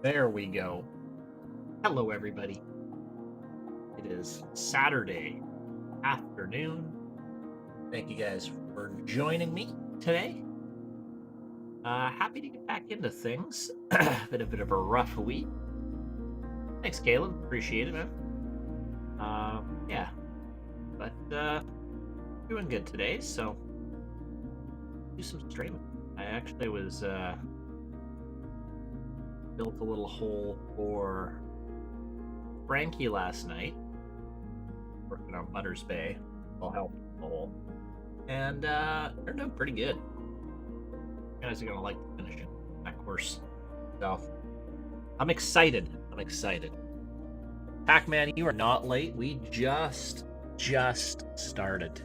There we go. Hello, everybody. It is Saturday afternoon. Thank you guys for joining me today. Happy to get back into things. Been a bit of a rough week. Thanks, Caleb. Appreciate it, man. Yeah, but doing good today. So do some streaming. I actually was built a little hole for Frankie last night, working on Butters Bay. I'll help the hole, and turned out pretty good. You guys are gonna like to finish it, that course. So I'm excited. Pac-Man, you are not late. We just started.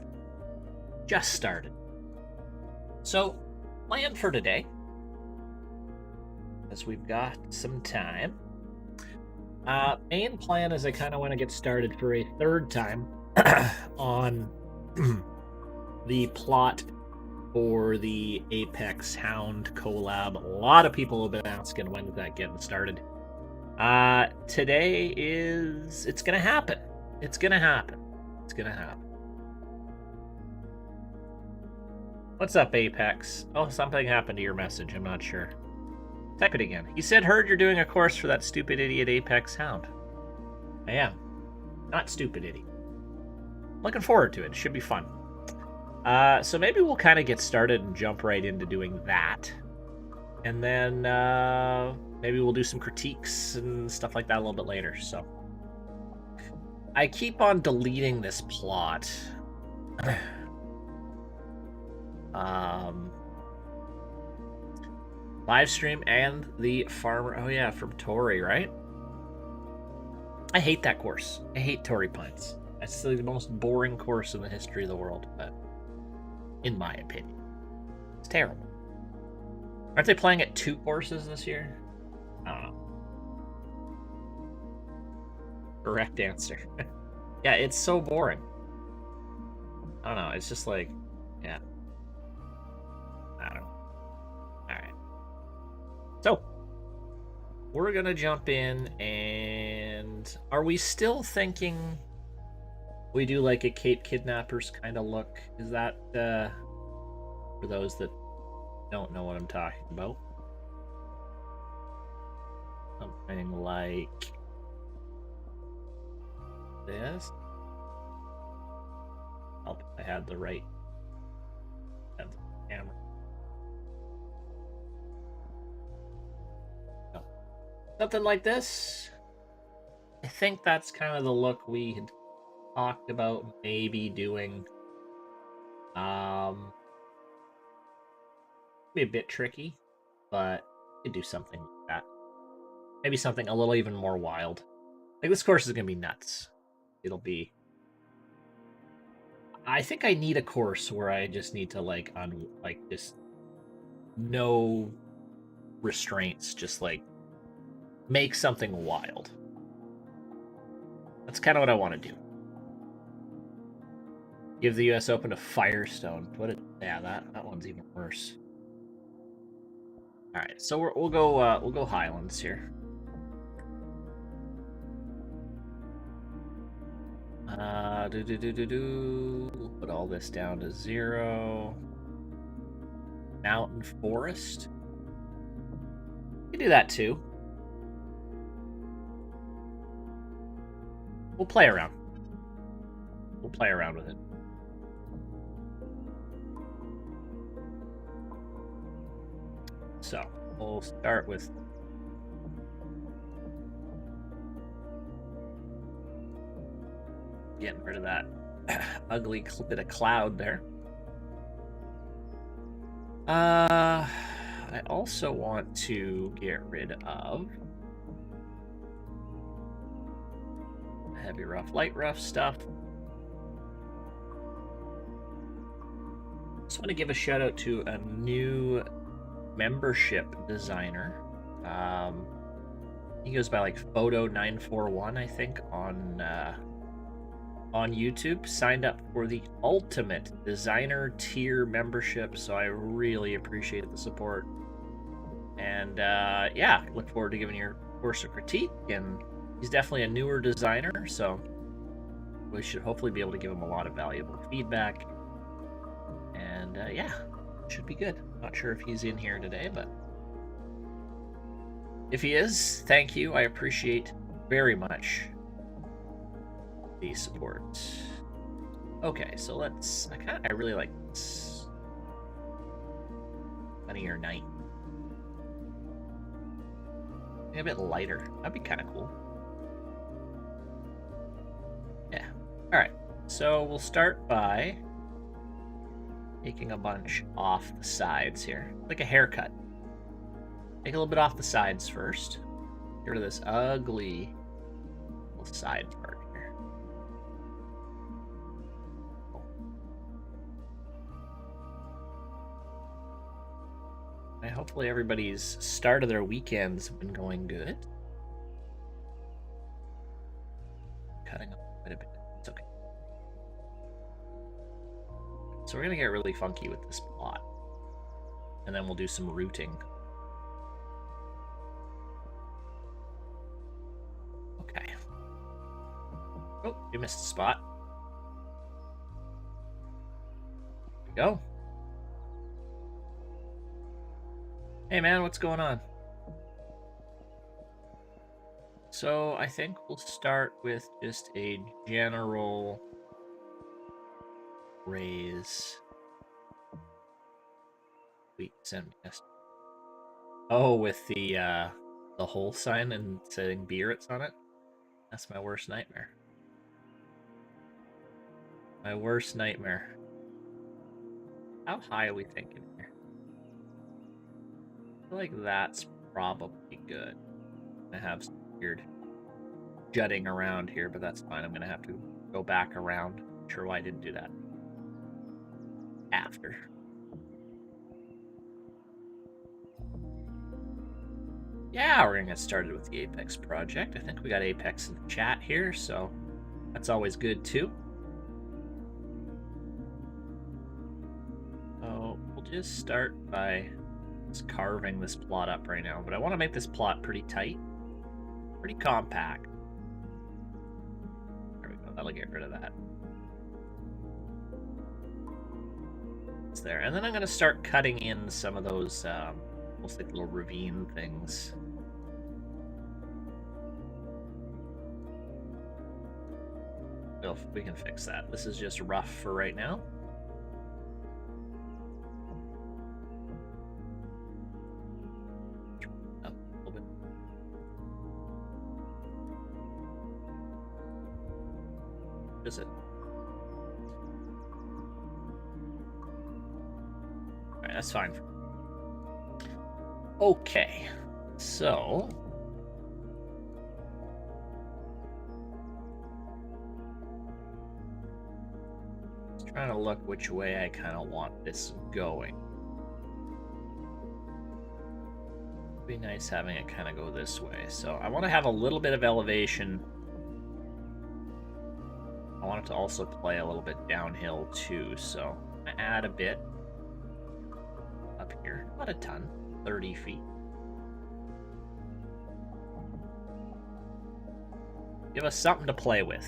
So, plan for today, as we've got some time. Main plan is I kind of want to get started for a third time on the plot for the Apex Hound collab. A lot of people have been asking when is that getting started. Today it's gonna happen. It's gonna happen. What's up, Apex? Oh, something happened to your message. I'm not sure. Type it again. He said, heard you're doing a course for that stupid idiot Apex Hound. I am. Not stupid idiot. Looking forward to it. It should be fun. So maybe we'll kind of get started and jump right into doing that. And then maybe we'll do some critiques and stuff like that a little bit later. So I keep on deleting this plot. Live stream and the farmer. Oh yeah, from Tory, right? I hate that course. I hate Tory Pines. That's the most boring course in the history of the world, but in my opinion, it's terrible. Aren't they playing at 2 courses this year? I don't know. Correct answer. Yeah, it's so boring. I don't know. It's just like, yeah. I don't know. Alright. So, we're gonna jump in, and are we still thinking we do like a Cape Kidnappers kind of look? Is that, for those that don't know what I'm talking about? Something like this. Oh, I had the right camera. No. Something like this. I think that's kind of the look we had talked about maybe doing. Be a bit tricky, but we could do something like that. Maybe something a little even more wild. Like, this course is gonna be nuts. It'll be. I think I need a course where I just need to just no restraints, just like make something wild. That's kind of what I want to do. Give the U.S. Open to Firestone. Yeah, that one's even worse. All right, so we'll go Highlands here. We'll put all this down to 0. Mountain Forest. We can do that too. We'll play around. We'll play around with it. So, we'll start with getting rid of that ugly bit of cloud there. I also want to get rid of heavy rough, light rough stuff. Just want to give a shout out to a new membership designer. He goes by like Photo941, I think, on YouTube. Signed up for the Ultimate Designer tier membership, so I really appreciate the support. And yeah, look forward to giving your course a critique. And he's definitely a newer designer, so we should hopefully be able to give him a lot of valuable feedback. And yeah, should be good. Not sure if he's in here today, but if he is, thank you. I appreciate very much the support. Okay, so let's. I really like this. Sunnier night. Maybe a bit lighter. That'd be kind of cool. Yeah. All right. So we'll start by taking a bunch off the sides here, like a haircut. Take a little bit off the sides first. Get rid of this ugly little side part here. And hopefully everybody's start of their weekends have been going good. Cutting off quite a bit. It's okay. So we're gonna get really funky with this plot. And then we'll do some rooting. Okay. Oh, you missed a spot. There we go. Hey man, what's going on? So I think we'll start with just a general raise. Wait, send yes. Oh, with the whole sign and saying Biarritz on it? That's my worst nightmare. My worst nightmare. How high are we thinking here? I feel like that's probably good. I have some weird jutting around here, but that's fine. I'm gonna have to go back around. Not sure why I didn't do that after. Yeah, we're gonna get started with the Apex project. I think we got Apex in the chat here, so that's always good too. So we'll just start by just carving this plot up right now, but I want to make this plot pretty tight, pretty compact. There we go, that'll get rid of that. It's there, and then I'm gonna start cutting in some of those almost like little ravine things. We can fix that. This is just rough for right now. Up a little bit. What is it? Alright, that's fine. Okay, so trying to look which way I kind of want this going. It'd be nice having it kind of go this way. So I want to have a little bit of elevation. I want it to also play a little bit downhill too. So I'm gonna add a bit up here. Not a ton, 30 feet. Give us something to play with.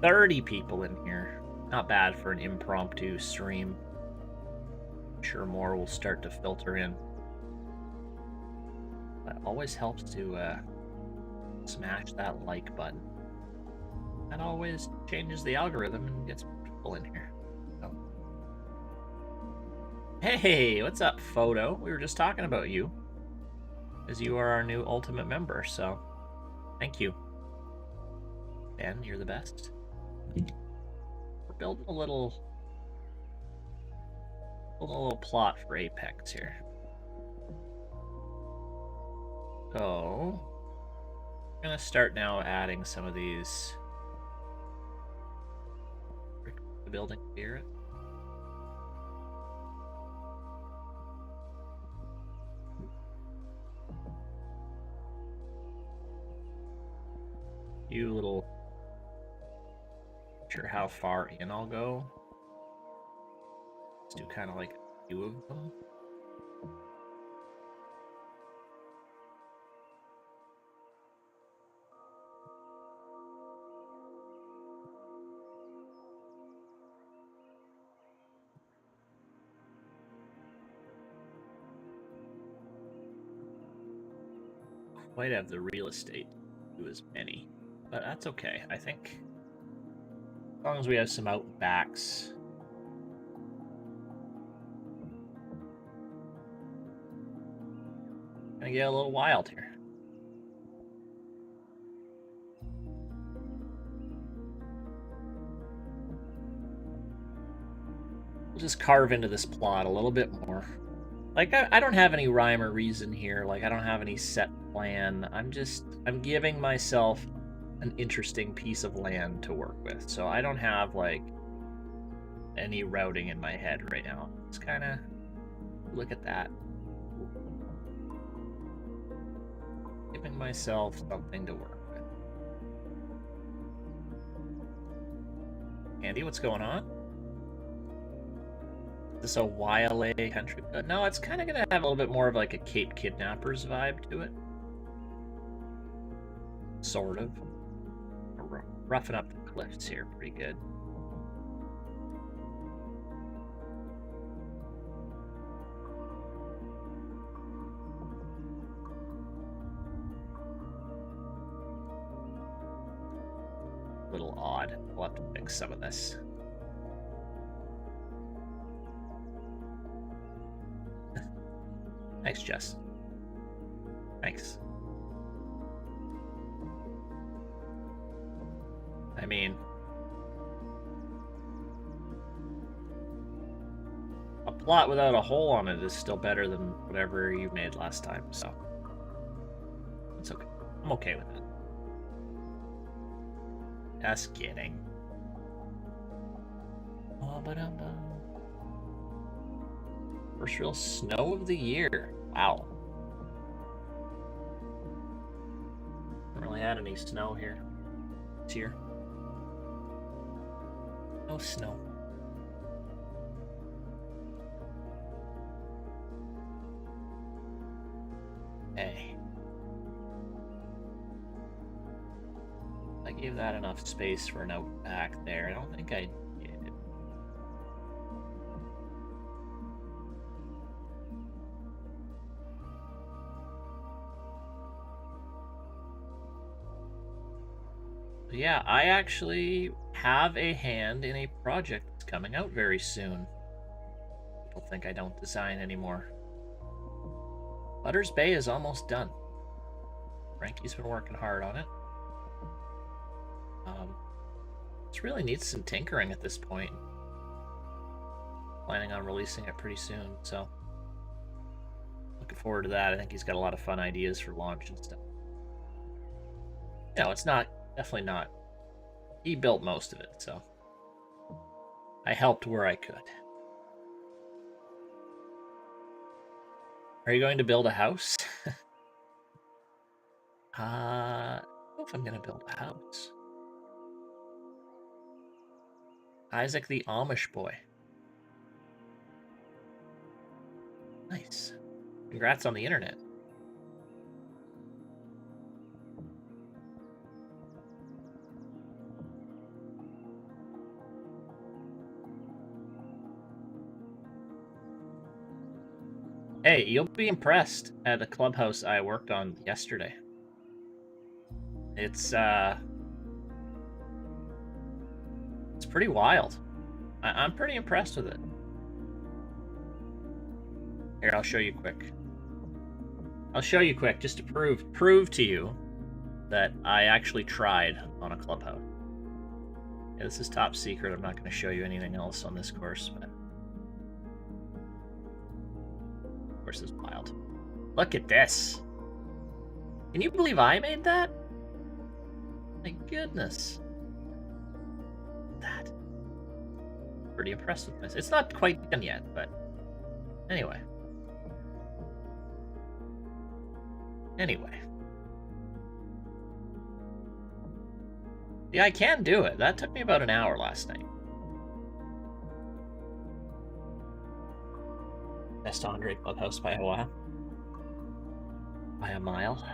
$30 people in here. Not bad for an impromptu stream. I'm sure more will start to filter in. But it always helps to smash that like button. That always changes the algorithm and gets people in here. So. Hey, what's up, Photo? We were just talking about you, as you are our new Ultimate member, so thank you. Ben, you're the best. We're building a little plot for Apex here. So I'm gonna start now adding some of these the building spirit. You little, not sure how far in I'll go. Let's do kind of like a few of them. Quite have the real estate to do as many, but that's okay. I think as long as we have some out backs. Gonna get a little wild here. We'll just carve into this plot a little bit more. Like, I don't have any rhyme or reason here. Like, I don't have any set plan. I'm giving myself an interesting piece of land to work with. So I don't have, like, any routing in my head right now. Just kind of look at that. Giving myself something to work with. Andy, what's going on? Is this a YLA country? No, it's kind of going to have a little bit more of like a Cape Kidnappers vibe to it. Sort of. Roughing up the cliffs here pretty good. A little odd. We'll have to fix some of this. Thanks, Jess. Thanks. I mean, a plot without a hole on it is still better than whatever you made last time, so it's okay. I'm okay with it. Just kidding. First real snow of the year. Wow. Haven't really had any snow here this year. No snow. Hey. I gave that enough space for an out back there. I don't think I did. Yeah, I actually have a hand in a project that's coming out very soon. People think I don't design anymore. Butters Bay is almost done. Frankie's been working hard on it. This really needs some tinkering at this point. Planning on releasing it pretty soon, so looking forward to that. I think he's got a lot of fun ideas for launch and stuff. No, it's not. Definitely not. He built most of it, so I helped where I could. Are you going to build a house? I don't know if I'm going to build a house. Isaac the Amish boy. Nice. Congrats on the internet. Hey, you'll be impressed at the clubhouse I worked on yesterday. It's pretty wild. I'm pretty impressed with it. Here, I'll show you quick. I'll show you quick just to prove to you that I actually tried on a clubhouse. Yeah, this is top secret. I'm not going to show you anything else on this course, but of course it's wild. Look at this. Can you believe I made that? goodness. That. Pretty impressed with this. It's not quite done yet, but anyway. Yeah, I can do it. That took me about an hour last night. Best Andre Clubhouse by a while. By a mile.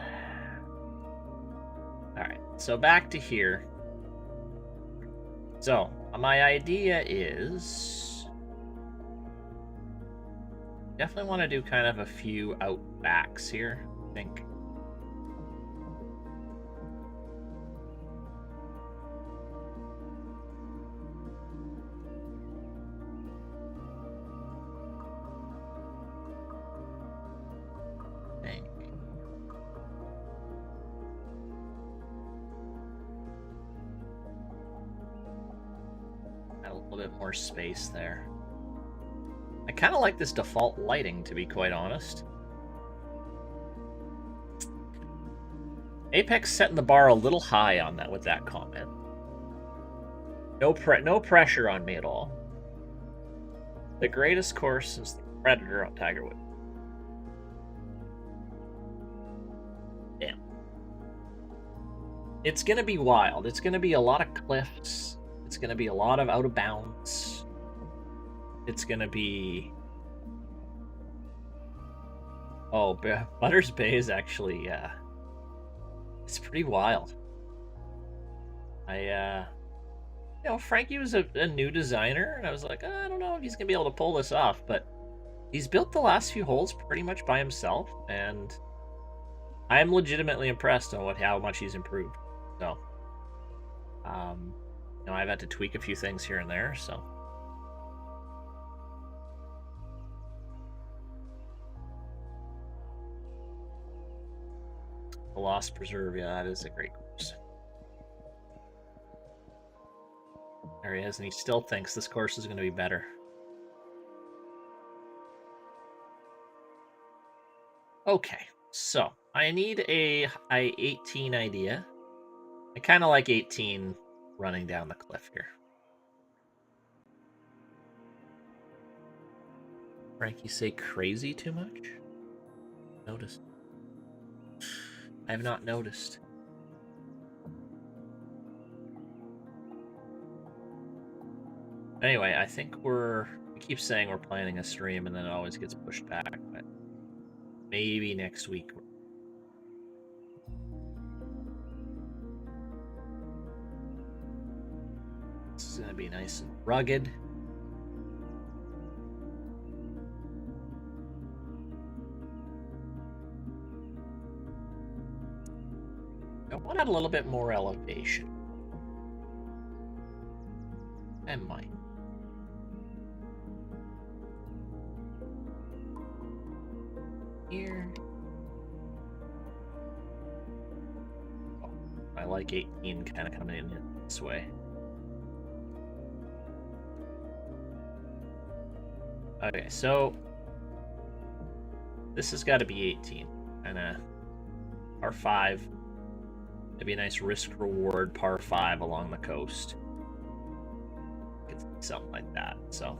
Alright, so back to here. So, my idea is... definitely want to do kind of a few outbacks here, I think. More space there. I kind of like this default lighting, to be quite honest. Apex setting the bar a little high on that with that comment. No pressure on me at all. The greatest course is the Predator on Tiger Woods. Damn. It's gonna be wild. It's gonna be a lot of cliffs. It's going to be a lot of out of bounds. It's going to be... oh, Butters Bay is actually... it's pretty wild. You know, Frankie was a new designer, and I was like, I don't know if he's going to be able to pull this off, but he's built the last few holes pretty much by himself, and I'm legitimately impressed on how much he's improved. So, you know, I've had to tweak a few things here and there, so. The Lost Preserve, yeah, that is a great course. There he is, and he still thinks this course is going to be better. Okay, so I need a I-18 idea. I kind of like 18 running down the cliff here. Frankie say crazy too much? Notice. I have not noticed. Anyway, I think we keep saying we're planning a stream and then it always gets pushed back, but maybe next week. This is gonna be nice and rugged. I want to add a little bit more elevation. I might. Here. Oh, I like 18 kind of coming in this way. Okay, so this has got to be 18. And par 5. It'd be a nice risk-reward par 5 along the coast. Something like that, so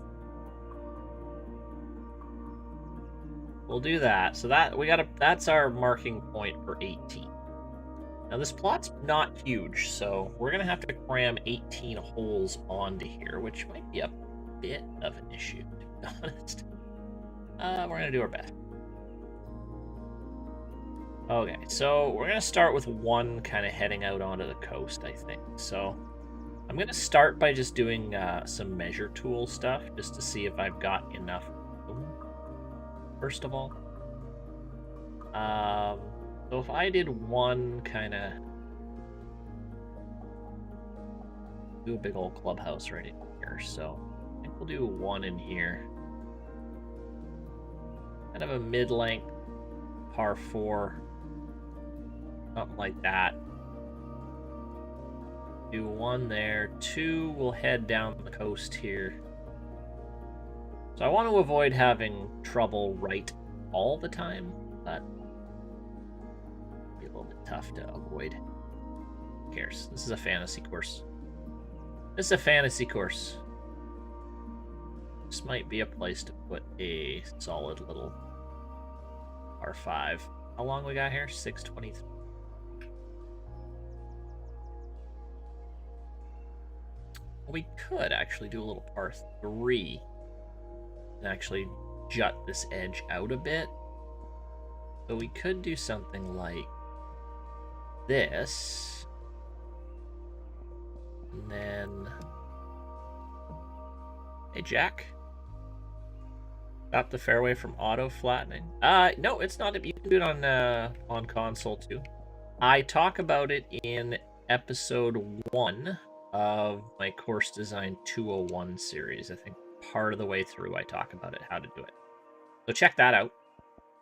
we'll do that. So that's our marking point for 18. Now this plot's not huge, so we're gonna have to cram 18 holes onto here, which might be a bit of an issue, to be honest. We're gonna do our best. Okay, so we're gonna start with one kind of heading out onto the coast, I think. So I'm going to start by just doing some measure tool stuff, just to see if I've got enough room, first of all. So if I did one kind of... do a big old clubhouse right in here, so I think we'll do one in here. Kind of a mid-length par 4, something like that. Do one there. 2 will head down the coast here. So I want to avoid having trouble right all the time, but it'll be a little bit tough to avoid. Who cares? This is a fantasy course. This is a fantasy course. This might be a place to put a solid little R5. How long we got here? 6:23. We could actually do a little par 3 and actually jut this edge out a bit. So we could do something like this. And then... Hey, Jack. Stop the fairway from auto flattening. No, it's not. You can do it on console too. I talk about it in episode 1 of my Course Design 201 series. I think part of the way through I talk about it, how to do it. So check that out,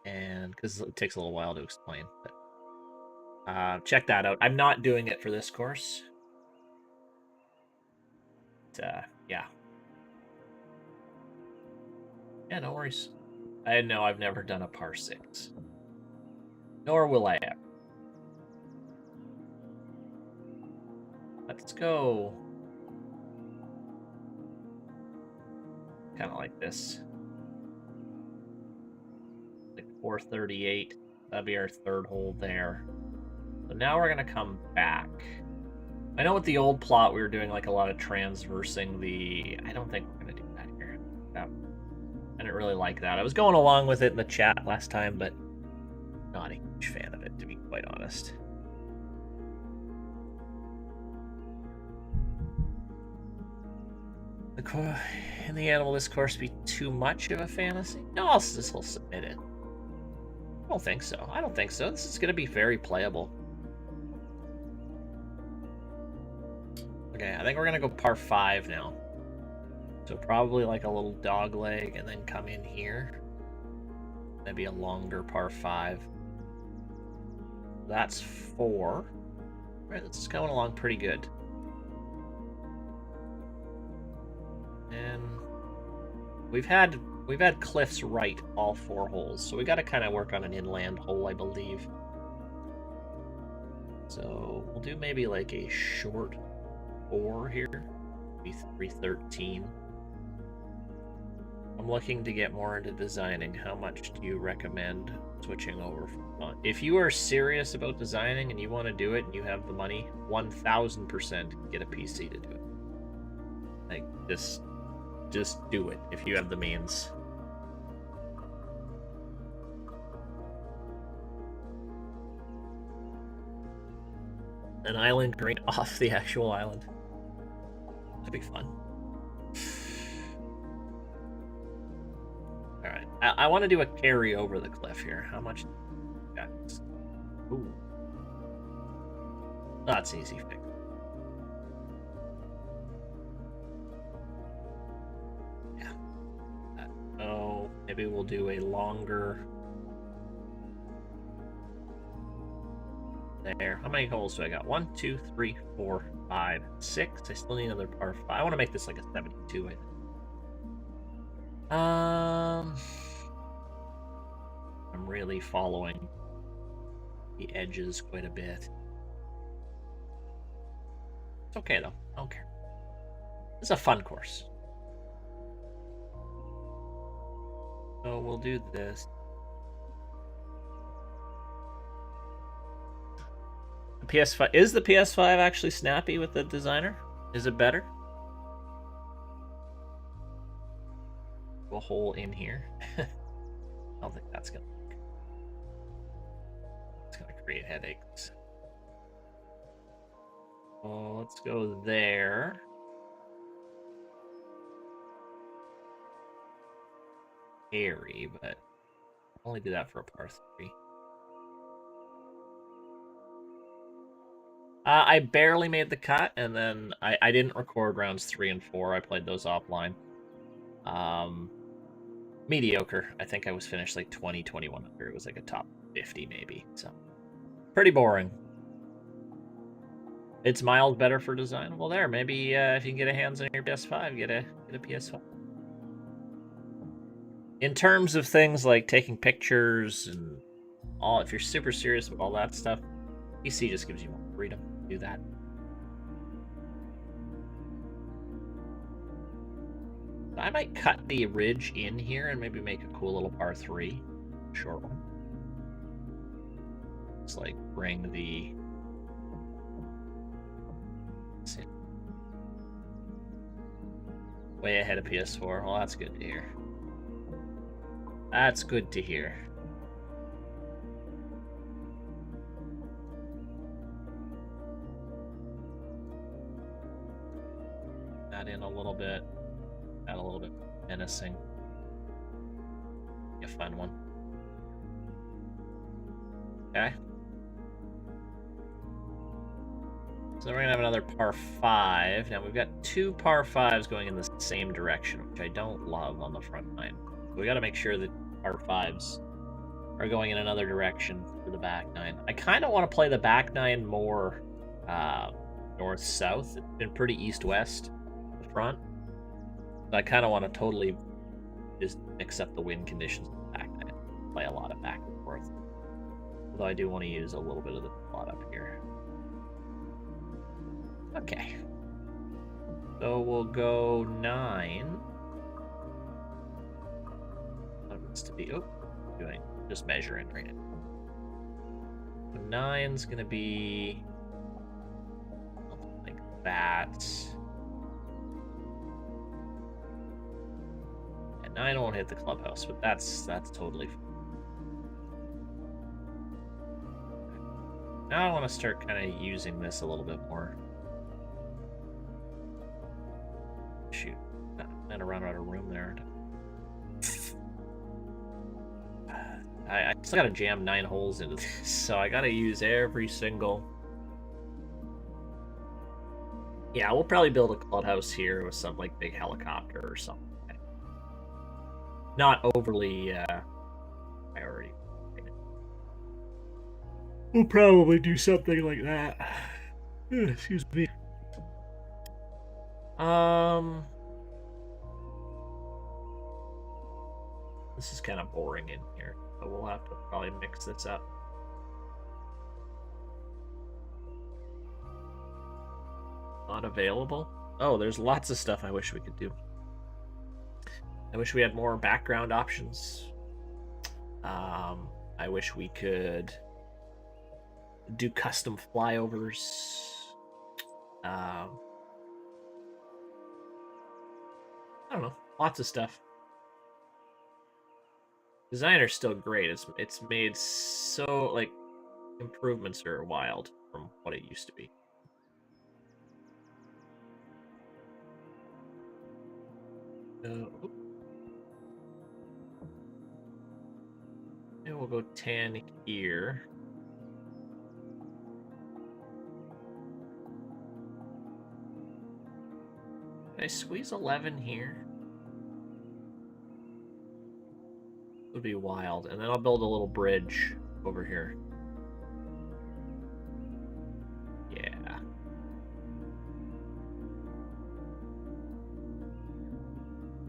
and because it takes a little while to explain, but check that out. I'm not doing it for this course. But, yeah. Yeah, no worries. I know I've never done a par 6. Nor will I ever. Let's go. Kind of like this. Like 438. That'll be our third hole there. So now we're going to come back. I know with the old plot we were doing like a lot of transversing the... I don't think we're going to do that here. I didn't really like that. I was going along with it in the chat last time, but not a huge fan of it, to be quite honest. In the end, will this course be too much of a fantasy? No, this will submit it. I don't think so. I don't think so. This is going to be very playable. Okay, I think we're going to go par 5 now. So probably like a little dog leg and then come in here. Maybe a longer par 5. That's 4. All right, this is going along pretty good. And we've had cliffs right all 4 holes, so we got to kind of work on an inland hole, I believe. So we'll do maybe like a short 4 here, maybe 313. I'm looking to get more into designing. How much do you recommend switching over from? If you are serious about designing and you want to do it and you have the money, 1000% get a PC to do it. Like just do it if you have the means. An island green off the actual island. That'd be fun. Alright. I want to do a carry over the cliff here. How much? Ooh. That's easy fix. Yeah. Oh, maybe we'll do a longer. There. How many holes do I got? 1, 2, 3, 4, 5, 6. I still need another par 5. I want to make this like a 72, I think. I'm really following the edges quite a bit. It's okay though. I don't care. It's a fun course. So we'll do this. The PS5 is the PS5 actually snappy with the designer? Is it better? A hole in here. I don't think that's gonna work. It's gonna create headaches. Oh, let's go there. Scary, but I'll only do that for a par 3. I barely made the cut, and then I didn't record rounds 3 and 4. I played those offline. Mediocre. I think I was finished like 20, 21 under. It was like a top 50 maybe. So pretty boring. It's miles better for design. Well, there. Maybe if you can get a hands on your PS5, get a PS5. In terms of things like taking pictures and all, if you're super serious with all that stuff, PC just gives you more freedom to do that. I might cut the ridge in here and maybe make a cool little par 3, short one. Just like bring the way ahead of PS4. Well, that's good to hear. That's good to hear. That in a little bit. Add a little bit menacing. Be a fun one. Okay. So then we're gonna have another par 5. Now we've got 2 par 5s going in the same direction, which I don't love on the front 9. We got to make sure that par 5s are going in another direction for the back 9. I kind of want to play the back 9 more north-south. It's been pretty east-west the front. So I kind of want to totally just mix up the wind conditions in the back 9. Play a lot of back and forth. Although I do want to use a little bit of the plot up here. Okay. So we'll go 9. That wants to be doing just measuring right now. So 9's gonna be something like that. And 9 won't hit the clubhouse, but that's totally fine. Now I want to start kind of using this a little bit more. Shoot, I'm gonna run out of room there. I still gotta jam 9 holes into this, so I gotta use every single. Yeah, we'll probably build a clubhouse here with some like big helicopter or something. Not overly priority. We'll probably do something like that. Excuse me. This is kind of boring in here, but we'll have to probably mix this up. Not available? Oh, there's lots of stuff I wish we could do. I wish we had more background options. I wish we could do custom flyovers. I don't know, lots of stuff. Designer's still great. It's made so, like, improvements are wild from what it used to be. And we'll go 10 here. Can I squeeze 11 here? It would be wild. And then I'll build a little bridge over here. Yeah.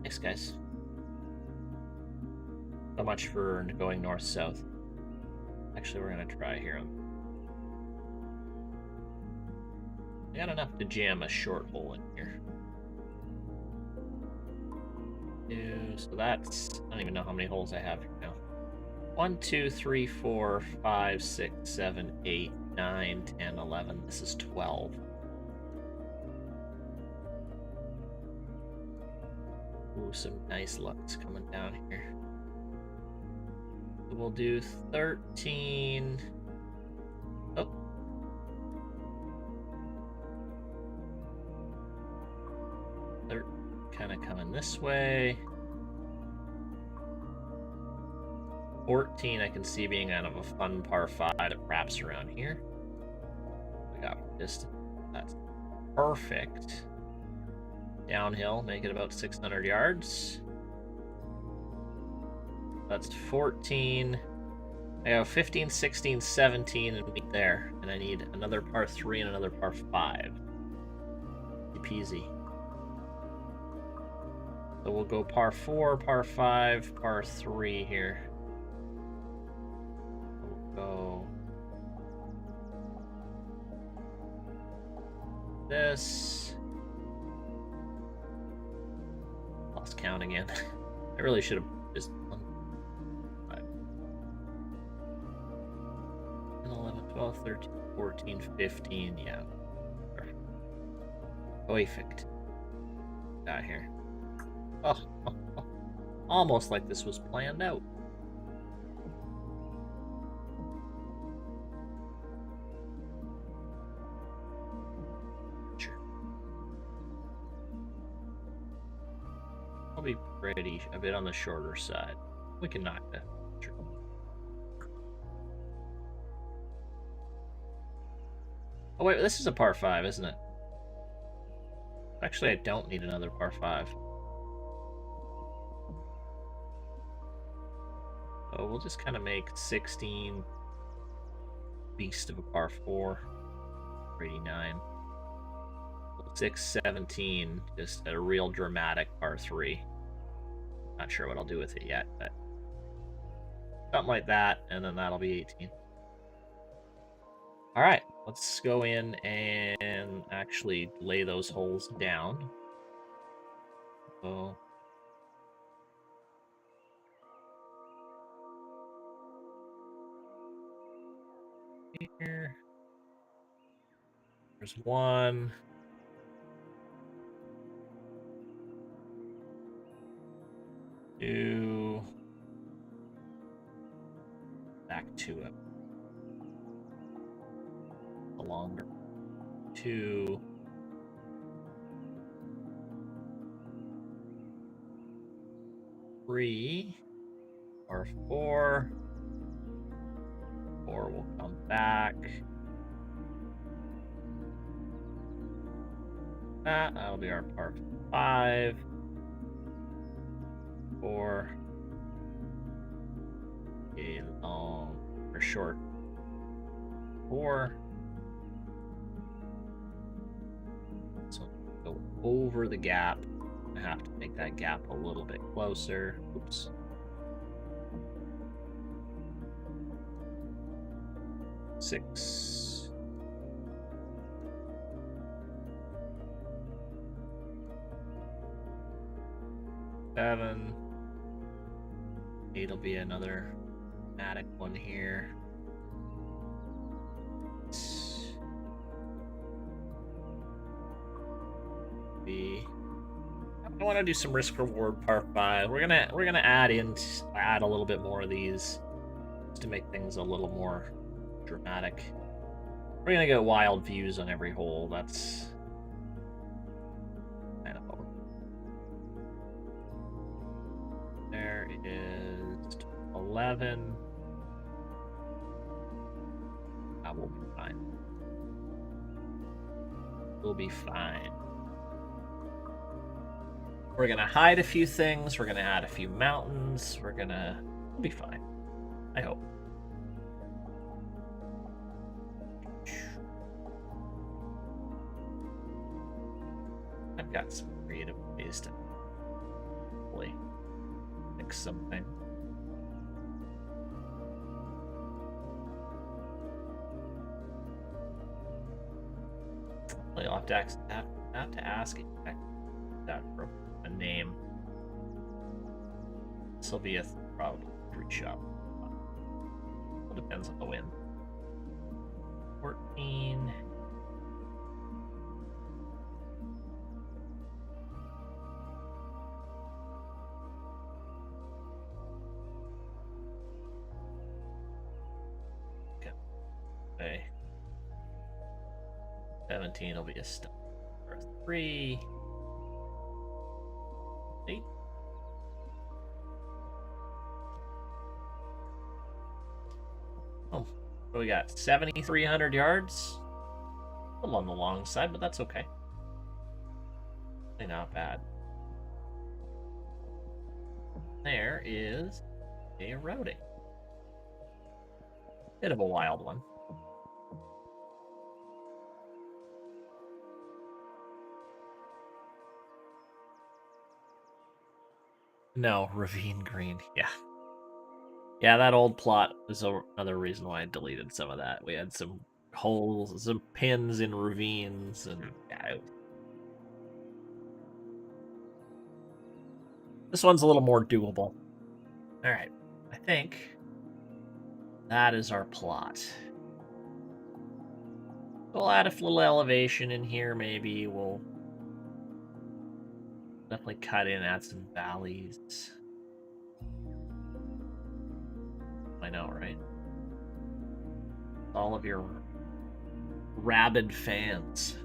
Thanks, guys. So much for going north-south. Actually, we're gonna try here. I got enough to jam a short hole in here. So that's, I don't even know how many holes I have here now. 1, 2, 3, 4, 5, 6, 7, 8, 9, 10, 11. This is 12. Ooh, some nice looks coming down here. So we'll do 13. Oh. Kind of coming this way. 14 I can see being kind of a fun par 5 that wraps around here. We got distance. That's perfect. Downhill, make it about 600 yards. That's 14. I have 15, 16, 17, and meet there. And I need another par 3 and another par 5. Easy peasy. So we'll go par 4, par 5, par 3 here. We'll go this. Lost count again. I really should have just 5, 10, 11, 12, 13, 14, 15. Yeah. Perfect. Got here. Oh, almost like this was planned out. Sure. I'll be pretty a bit on the shorter side. We can knock that. Sure. Oh wait, this is a par 5, isn't it? Actually, I don't need another par 5. So we'll just kind of make 16 beast of a par 4, 89. 6, 17, just a real dramatic par 3. Not sure what I'll do with it yet, but something like that, and then that'll be 18. All right, let's go in and actually lay those holes down. So here, there's 1. 2. Back to it. A longer 2. 3. Or 4. 4 will come back. That'll be our par 5. 4. A long or short 4. So go over the gap. I have to make that gap a little bit closer. Oops. Six. Seven. 8 will be another dramatic one here. I want to do some risk reward par 5. We're gonna add a little bit more of these just to make things a little more dramatic. We're gonna get wild views on every hole. That's kind of over. There is 11. That will be fine. We'll be fine. We're gonna hide a few things. We're gonna add a few mountains. We'll be fine. I hope. I've got some creative ways to hopefully fix something. I'll have to ask that for a name. This will be a probably 3 shot. It depends on the wind. 14. Okay. 17 will be a stop for 3. 8. Oh, what do we got? 7,300 yards? A little on the long side, but that's okay. Really not bad. There is a routing. Bit of a wild one. No, Ravine Green. Yeah. Yeah, that old plot is another reason why I deleted some of that. We had some holes, some pins in ravines, and yeah, out. This one's a little more doable. All right, I think that is our plot. We'll add a little elevation in here, maybe. We'll definitely cut in, add some valleys. I know, right? All of your rabid fans.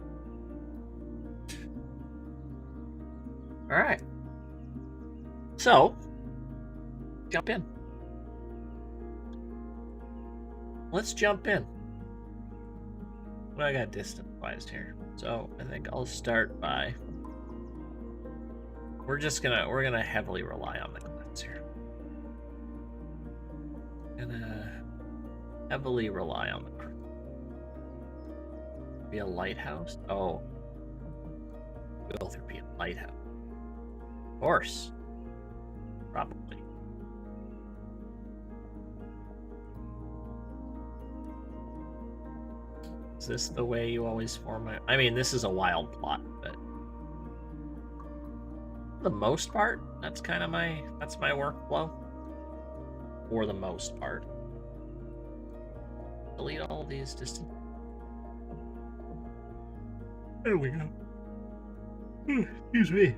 All right. So, jump in. Let's jump in. Well, I got distance-wise here, so I think I'll start by. We're gonna heavily rely on the cliffs here. Gonna heavily rely on the cliff. Be a lighthouse? Oh, will there be a lighthouse? Of course, probably. Is this the way you always form it? I mean, this is a wild plot, but for the most part, that's kind of my workflow. For the most part. Delete all of these distance. There we go. Excuse me.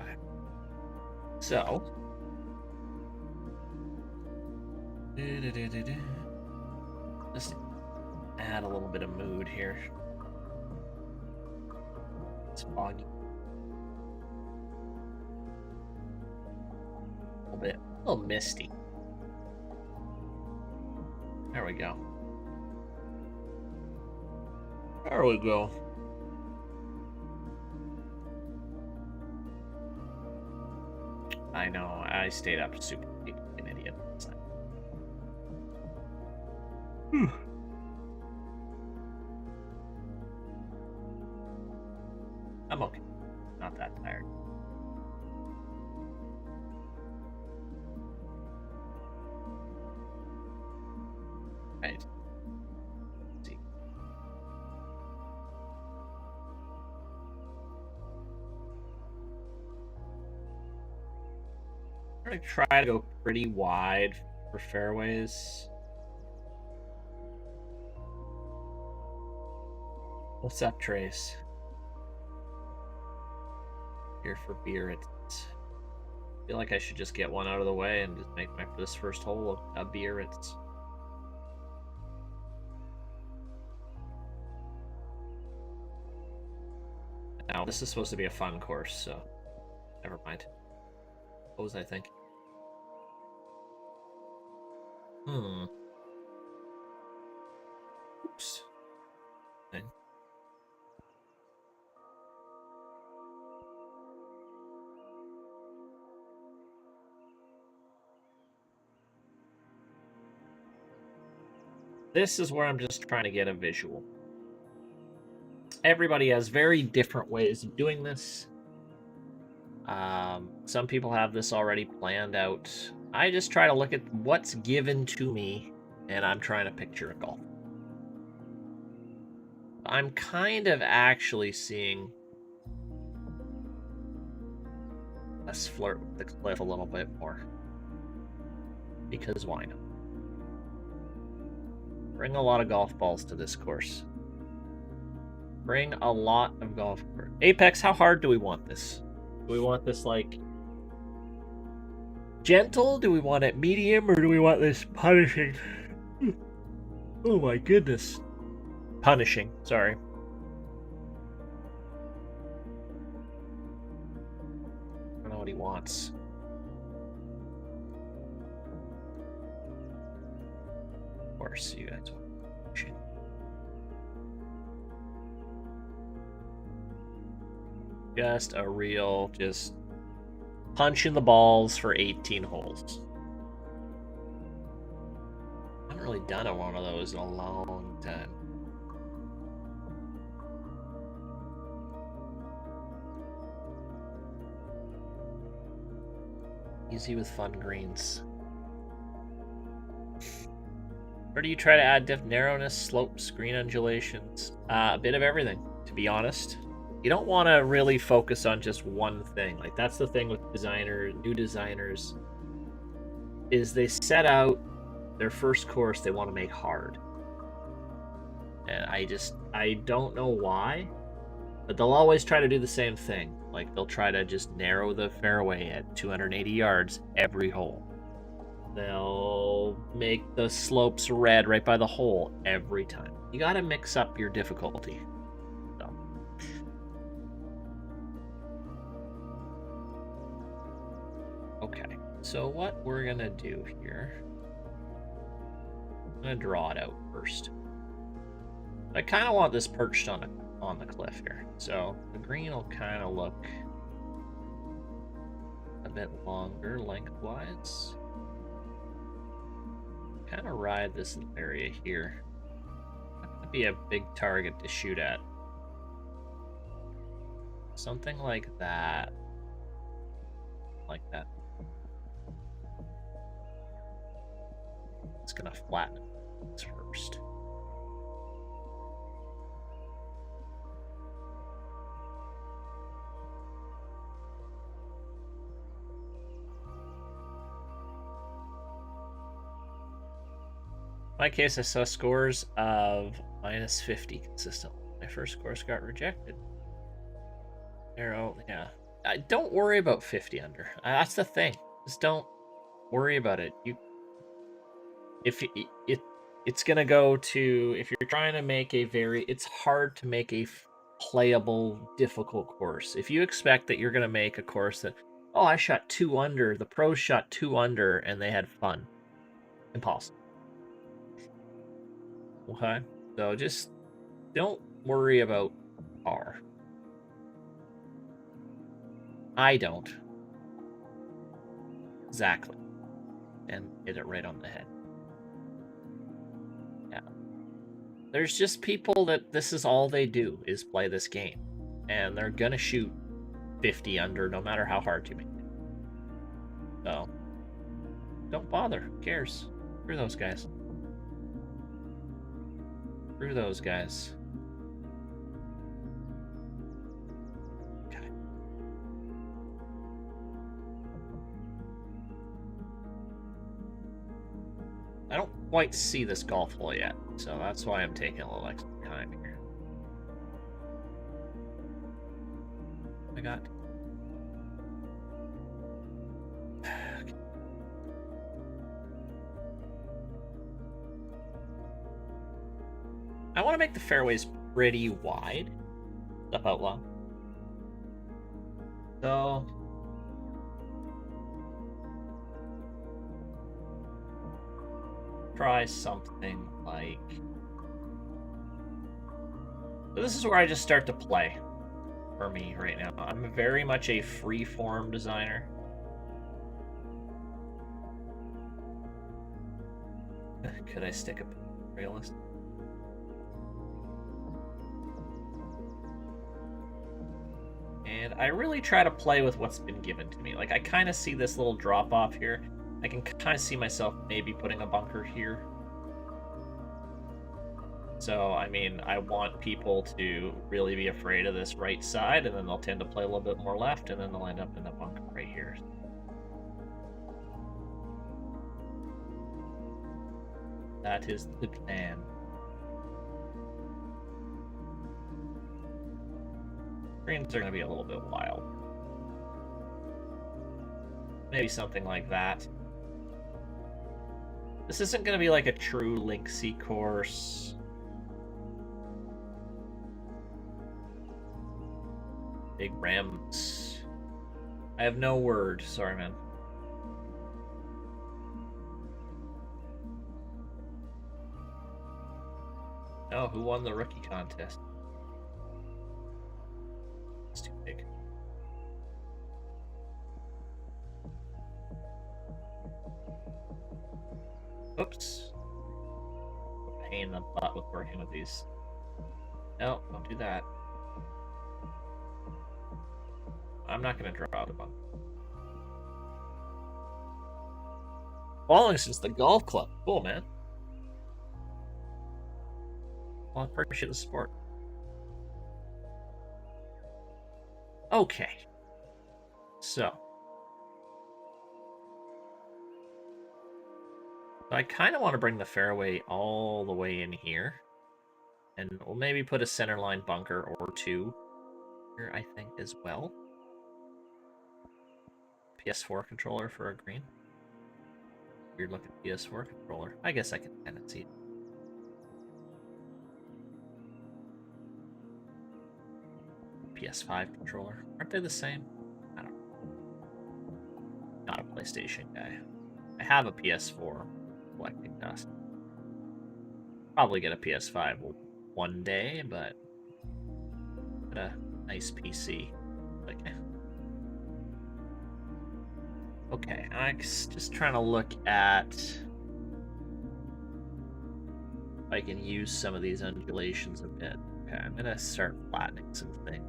Okay. So. Just add a little bit of mood here. It's foggy. A little misty. There we go. There we go. I know, I stayed up super late, an idiot. I'm okay. Not that tired. Right. Let's see. I'm gonna try to go pretty wide for fairways. What's up, Trace? Here for Biarritz. I feel like I should just get one out of the way and just make this first hole a Biarritz. Now, this is supposed to be a fun course, so never mind. What was I thinking? Oops. Okay. This is where I'm just trying to get a visual. Everybody has very different ways of doing this. Some people have this already planned out. I just try to look at what's given to me, and I'm trying to picture a golf. I'm kind of actually seeing us flirt with the cliff a little bit more. Because why not? Bring a lot of golf balls to this course. Bring a lot of golf. Apex, how hard do we want this? Do we want this, like, gentle? Do we want it medium? Or do we want this punishing? Oh my goodness. Punishing, sorry. I don't know what he wants. Of course, you guys want punishing. Just a real, just punch in the balls for 18 holes. I haven't really done one of those in a long time. Easy with fun greens. Or do you try to add narrowness, slopes, green undulations? A bit of everything, to be honest. You don't want to really focus on just one thing. Like, that's the thing with new designers, is they set out their first course they want to make hard. And I don't know why, but they'll always try to do the same thing. Like, they'll try to just narrow the fairway at 280 yards every hole. They'll make the slopes red right by the hole every time. You gotta mix up your difficulty. So. Okay, so what we're gonna do here, I'm gonna draw it out first. I kind of want this perched on the cliff here, so the green will kind of look a bit longer lengthwise. Kind of ride this area here. That would be a big target to shoot at. Something like that. Like that. It's gonna flatten this first. In my case, I saw scores of -50 consistently. My first course got rejected. Arrow, yeah. Don't worry about 50 under. That's the thing. Just don't worry about it. It's gonna go to, if you're trying to make it's hard to make a playable, difficult course. If you expect that you're gonna make a course that, oh, I shot 2 under, the pros shot 2 under, and they had fun. Impossible. Okay, so just don't worry about par. I don't. Exactly. And hit it right on the head. Yeah. There's just people that this is all they do, is play this game. And they're gonna shoot 50 under no matter how hard you make it. So, don't bother. Who cares? Screw those guys. Screw those guys. Okay. I don't quite see this golf hole yet, so that's why I'm taking a little extra time here. I got... I want to make the fairways pretty wide. Step out long. So... try something like... So this is where I just start to play for me right now. I'm very much a free-form designer. Could I stick a realist? And I really try to play with what's been given to me. Like, I kind of see this little drop off here. I can kind of see myself maybe putting a bunker here. So, I mean, I want people to really be afraid of this right side, and then they'll tend to play a little bit more left, and then they'll end up in the bunker right here. That is the plan. Greens are going to be a little bit wild. Maybe something like that. This isn't going to be like a true Linksy course. Big Rams. I have no word. Sorry, man. Oh, who won the rookie contest? It's too big. Oops. A pain in the butt with working with these. No, don't do that. I'm not going to draw out a bunker. Falling since the golf club. Cool, man. Well, I appreciate the support. Okay. So. I kind of want to bring the fairway all the way in here. And we'll maybe put a centerline bunker or two here, I think, as well. PS4 controller for a green. Weird looking PS4 controller. I guess I can kind of see it. PS5 controller. Aren't they the same? I don't know. Not a PlayStation guy. I have a PS4 collecting dust. Probably get a PS5 one day, but a nice PC. Like, okay, I'm just trying to look at if I can use some of these undulations a bit. Okay, I'm gonna start flattening some things.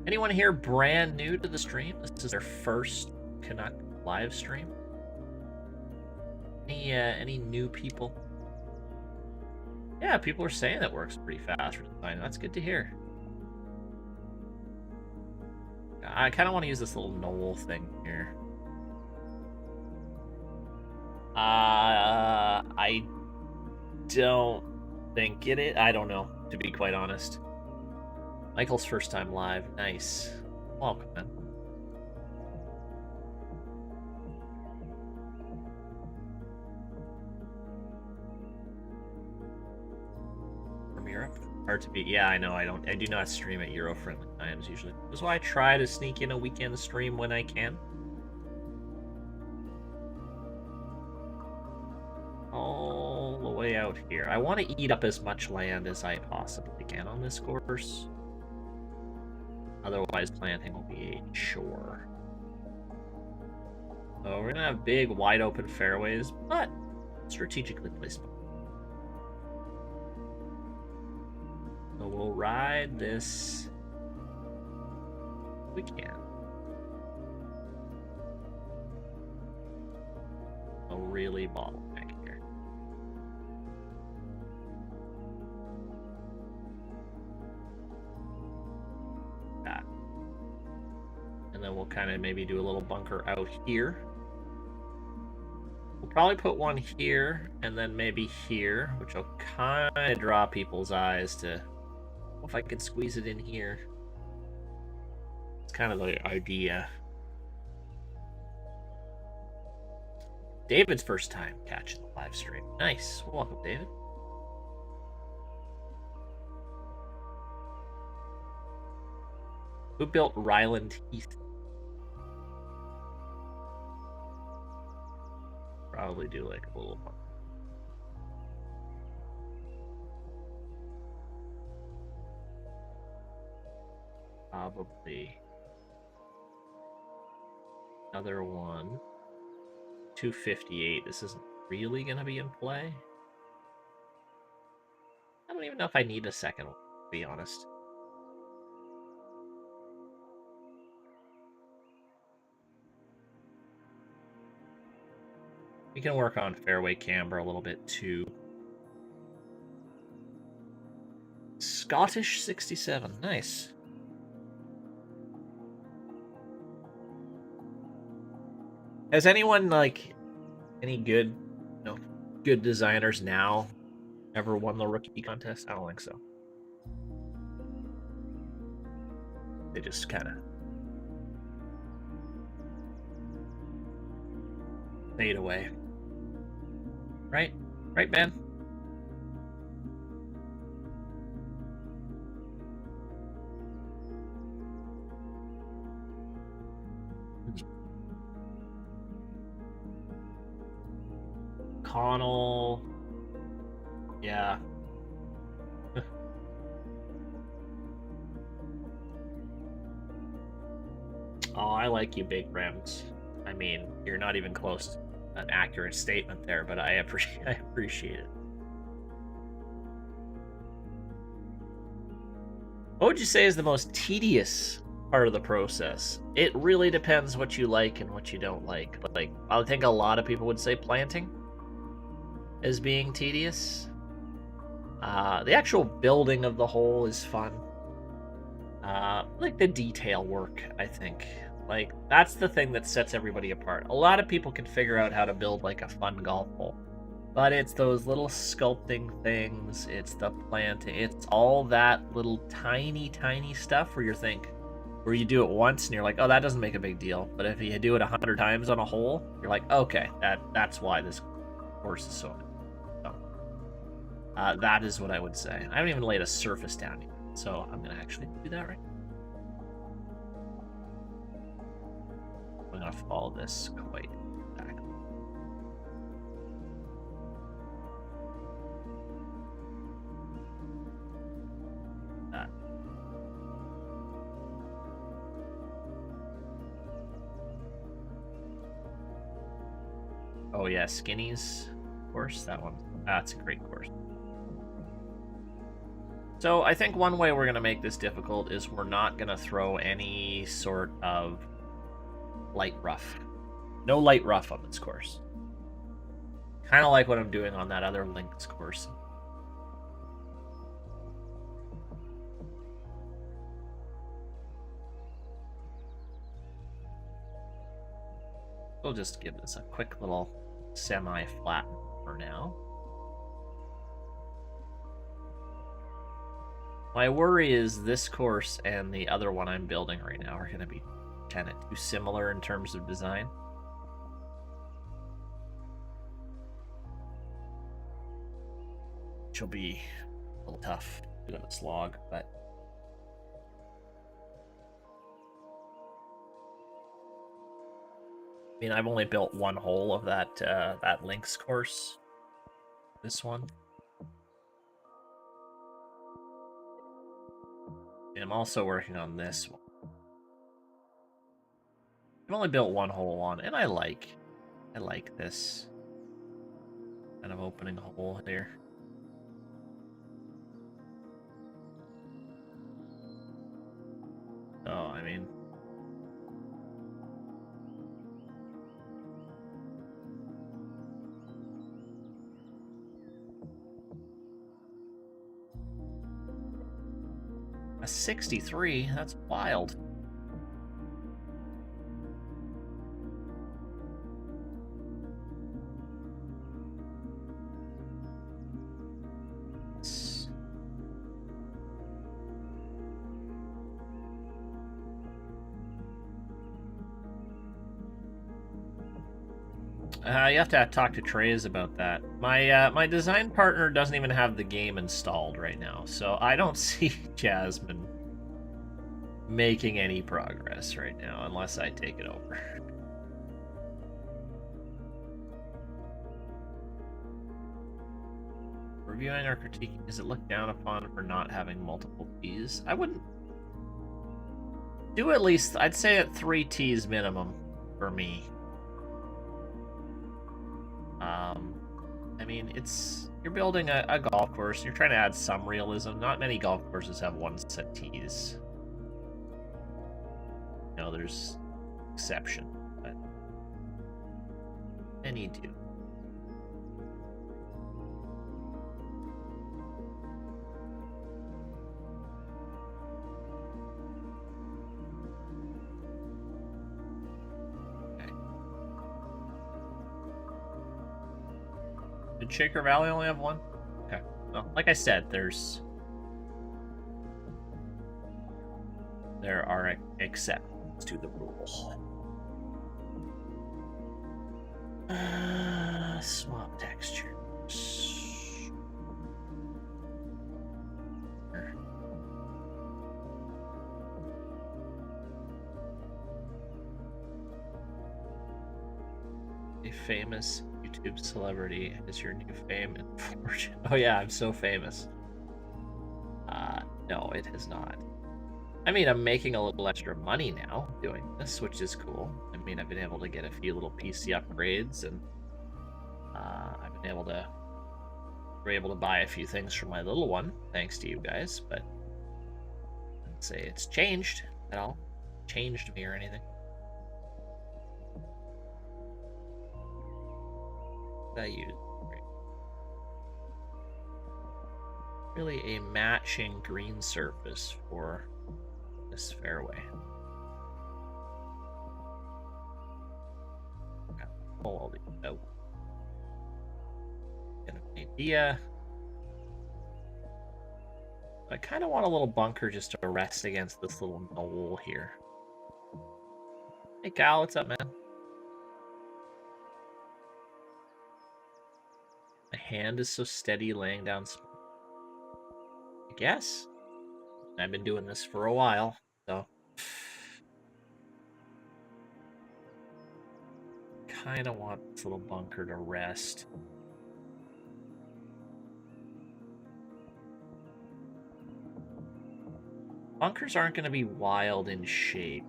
Anyone here brand new to the stream? This is their first Canuck live stream. Any new people? Yeah, people are saying that works pretty fast for design. That's good to hear. I kind of want to use this little knoll thing here. I don't think I don't know, to be quite honest. Michael's first time live. Nice. Welcome, man. From Europe? Hard to be. Yeah, I know. I do not stream at Euro-friendly times usually. That's why I try to sneak in a weekend stream when I can. All the way out here. I want to eat up as much land as I possibly can on this course. Otherwise, planting will be a chore. So we're gonna have big, wide open fairways, but strategically placed. So we'll ride this if we can. A really bottleneck here. That. And then we'll kind of maybe do a little bunker out here. We'll probably put one here and then maybe here, which will kind of draw people's eyes to if I can squeeze it in here. It's kind of the idea. David's first time catching the live stream. Nice. Welcome, David. Who built Ryland Heath? Probably do like a little more. Probably another one. 258. This isn't really going to be in play. I don't even know if I need a second one, to be honest. We can work on fairway camber a little bit too. Scottish 67. Nice. Has anyone, like, any good, good designers now ever won the rookie contest? I don't think so. They just kind of fade away. Right? Right, man? Connell. Yeah. Oh, I like you, Big Rems. I mean, you're not even close to an accurate statement there, but I appreciate it. What would you say is the most tedious part of the process? It really depends what you like and what you don't like. But like, I think a lot of people would say planting as being tedious. The actual building of the hole is fun. Like the detail work, I think. Like, that's the thing that sets everybody apart. A lot of people can figure out how to build like a fun golf hole. But it's those little sculpting things, it's the planting, it's all that little tiny stuff where you do it once and you're like, oh, that doesn't make a big deal. But if you do it 100 times on a hole, you're like, okay, that's why this course is so good. So, that is what I would say. I haven't even laid a surface down yet, so I'm gonna actually do that right now. I'm gonna follow this quite back. Oh yeah, Skinny's course, that one. That's a great course. So I think one way we're going to make this difficult is we're not going to throw any sort of light rough. No light rough on this course. Kind of like what I'm doing on that other Links course. We'll just give this a quick little semi-flat for now. My worry is this course and the other one I'm building right now are going to be kind of too similar in terms of design. Which will be a little tough, a bit of a slog, but I mean, I've only built one hole of that Links course. This one. And I'm also working on this one. I've only built one hole on, and I like this kind of opening hole here. Oh, I mean, a 63? That's wild. You have to talk to Trey's about that. My design partner doesn't even have the game installed right now, so I don't see Jasmine making any progress right now unless I take it over. Reviewing or critiquing, is it looked down upon for not having multiple T's? I wouldn't do at least, I'd say at 3 T's minimum for me. I mean, you're building a golf course, you're trying to add some realism. Not many golf courses have one set tees. You know, there's exception, but many do. Did Shaker Valley only have one? Okay. Well, like I said, there are exceptions to the rule. Swap textures. A famous YouTube celebrity is your new fame and fortune. Oh yeah, I'm so famous. No, it has not. I mean, I'm making a little extra money now doing this, which is cool. I mean, I've been able to get a few little PC upgrades, and I've been able to buy a few things for my little one, thanks to you guys. But say it's changed at all. Changed me or anything. What I use really a matching green surface for this fairway. Pull all these out. Get an idea. I kind of want a little bunker just to rest against this little knoll here. Hey Cal, what's up, man? My hand is so steady laying down. I guess. I've been doing this for a while, so. Kind of want this little bunker to rest. Bunkers aren't going to be wild in shape.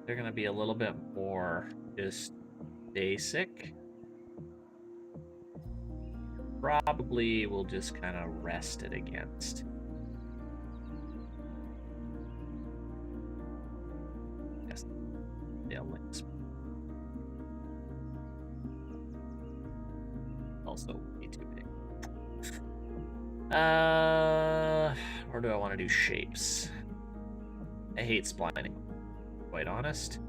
They're going to be a little bit more just basic. Probably will just kind of rest it against. Yes, they'll links. Also way too big. Or do I want to do shapes? I hate splining, quite honest.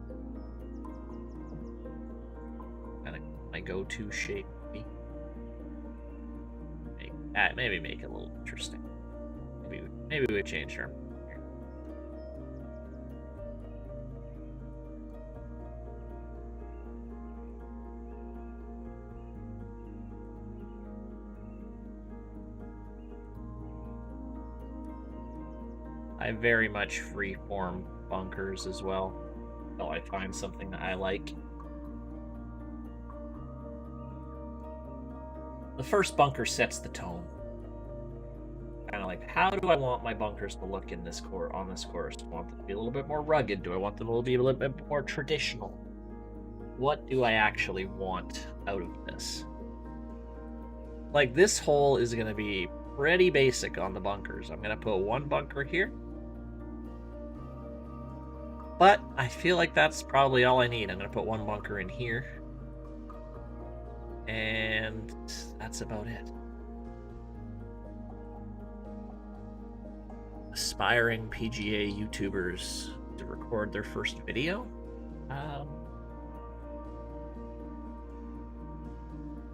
Kind of my go-to shape. Maybe make it a little interesting. Maybe we change her. I very much freeform bunkers as well, until I find something that I like. The first bunker sets the tone. Kind of like, how do I want my bunkers to look in this on this course? Do I want them to be a little bit more rugged? Do I want them to be a little bit more traditional? What do I actually want out of this? Like, this hole is going to be pretty basic on the bunkers. I'm going to put one bunker here. But I feel like that's probably all I need. I'm going to put one bunker in here. And that's about it. Aspiring PGA YouTubers to record their first video? I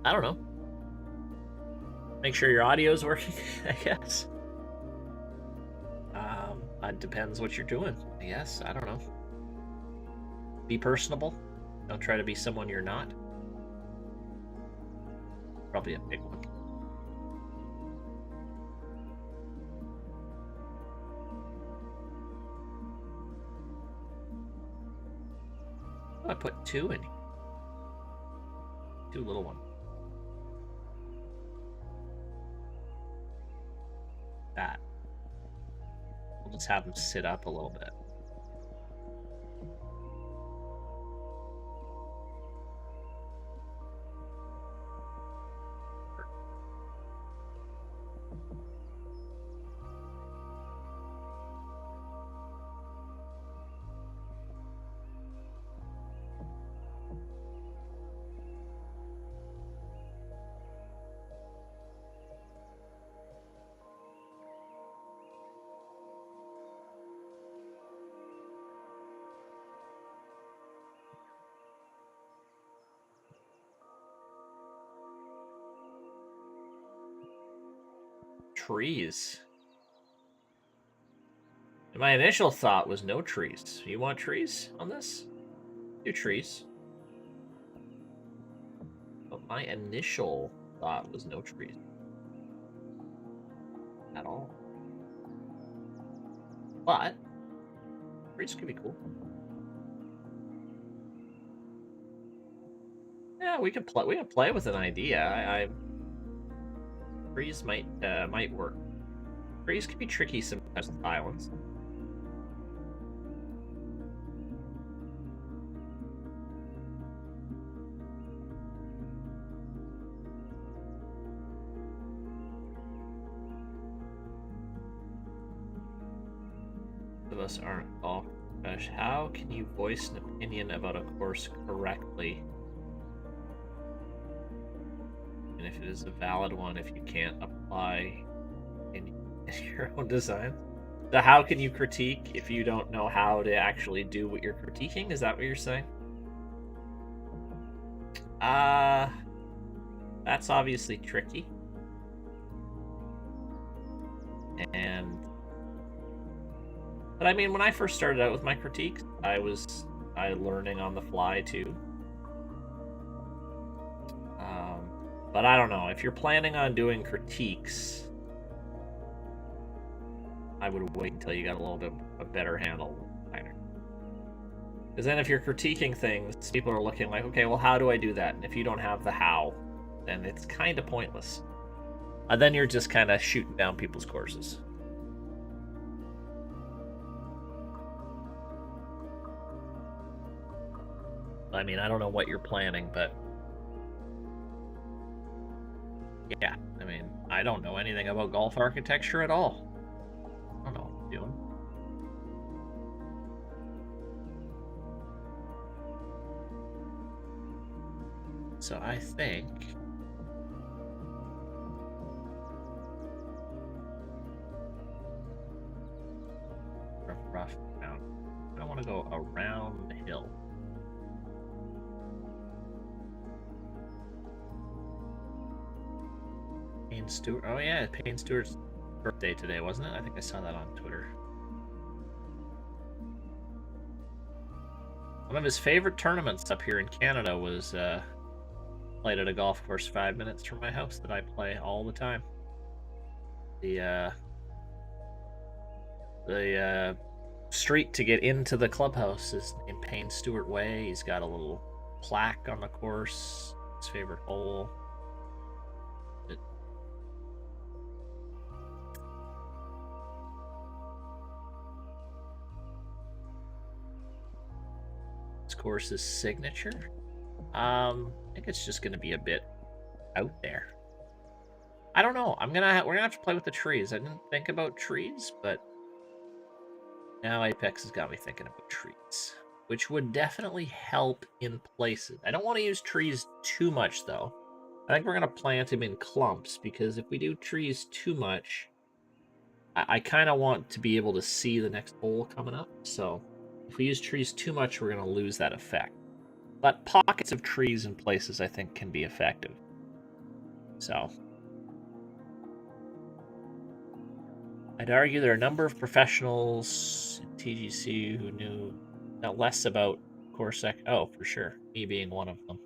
don't know. Make sure your audio's working, I guess. It depends what you're doing, I guess. I don't know. Be personable. Don't try to be someone you're not. Probably a big one. Oh, I put two in here. Two little ones. That. We'll just have them sit up a little bit. Trees. My initial thought was no trees. You want trees on this? Do trees. But my initial thought was no trees. At all. But trees could be cool. Yeah, we can play with an idea. Trees might work. Trees can be tricky sometimes with islands. of us aren't golf. Gosh, how can you voice an opinion about a course correctly? And if it is a valid one, if you can't apply in your own design? So how can you critique if you don't know how to actually do what you're critiquing? Is that what you're saying? That's obviously tricky. But I mean, when I first started out with my critiques, I learning on the fly too. But I don't know, if you're planning on doing critiques, I would wait until you got a little bit a better handle. Because then if you're critiquing things, people are looking like, okay, well, how do I do that? And if you don't have the how, then it's kind of pointless. And then you're just kind of shooting down people's courses. I mean, I don't know what you're planning, but yeah, I mean, I don't know anything about golf architecture at all. I don't know what I'm doing. So I think rough down. I want to go around the hill. Payne Stewart. Oh yeah, Payne Stewart's birthday today, wasn't it? I think I saw that on Twitter. One of his favorite tournaments up here in Canada was played at a golf course 5 minutes from my house that I play all the time. The street to get into the clubhouse is named Payne Stewart Way. He's got a little plaque on the course, his favorite hole. This course's signature? I think it's just going to be a bit out there. I don't know. We're gonna have to play with the trees. I didn't think about trees, but now Apex has got me thinking about trees, which would definitely help in places. I don't want to use trees too much, though. I think we're gonna plant them in clumps, because if we do trees too much, I kind of want to be able to see the next hole coming up. So if we use trees too much, we're gonna lose that effect. But pockets of trees in places, I think, can be effective. So I'd argue there are a number of professionals in TGC who knew less about Corsac. Oh, for sure. Me being one of them.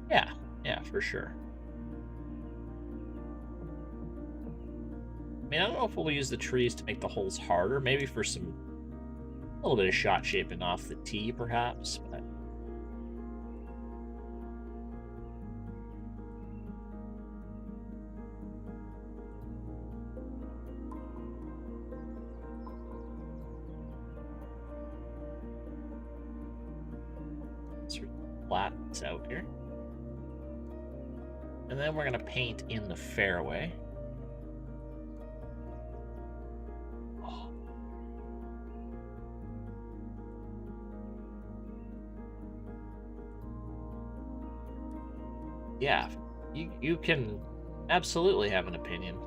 Yeah, for sure. I mean, I don't know if we'll use the trees to make the holes harder. Maybe for a little bit of shot shaping off the tee, perhaps. But flat this out here. And then we're going to paint in the fairway. Oh. Yeah, you can absolutely have an opinion.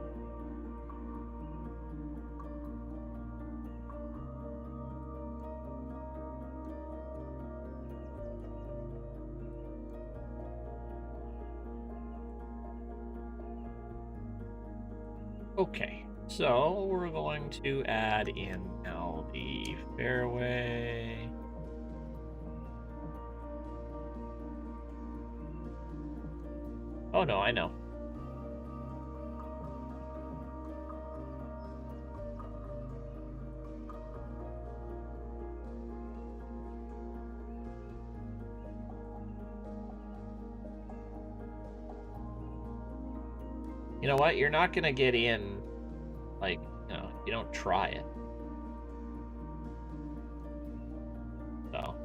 Okay, so we're going to add in now the fairway. Oh no, I know. You know what? You're not gonna get in, like, you don't try it. So,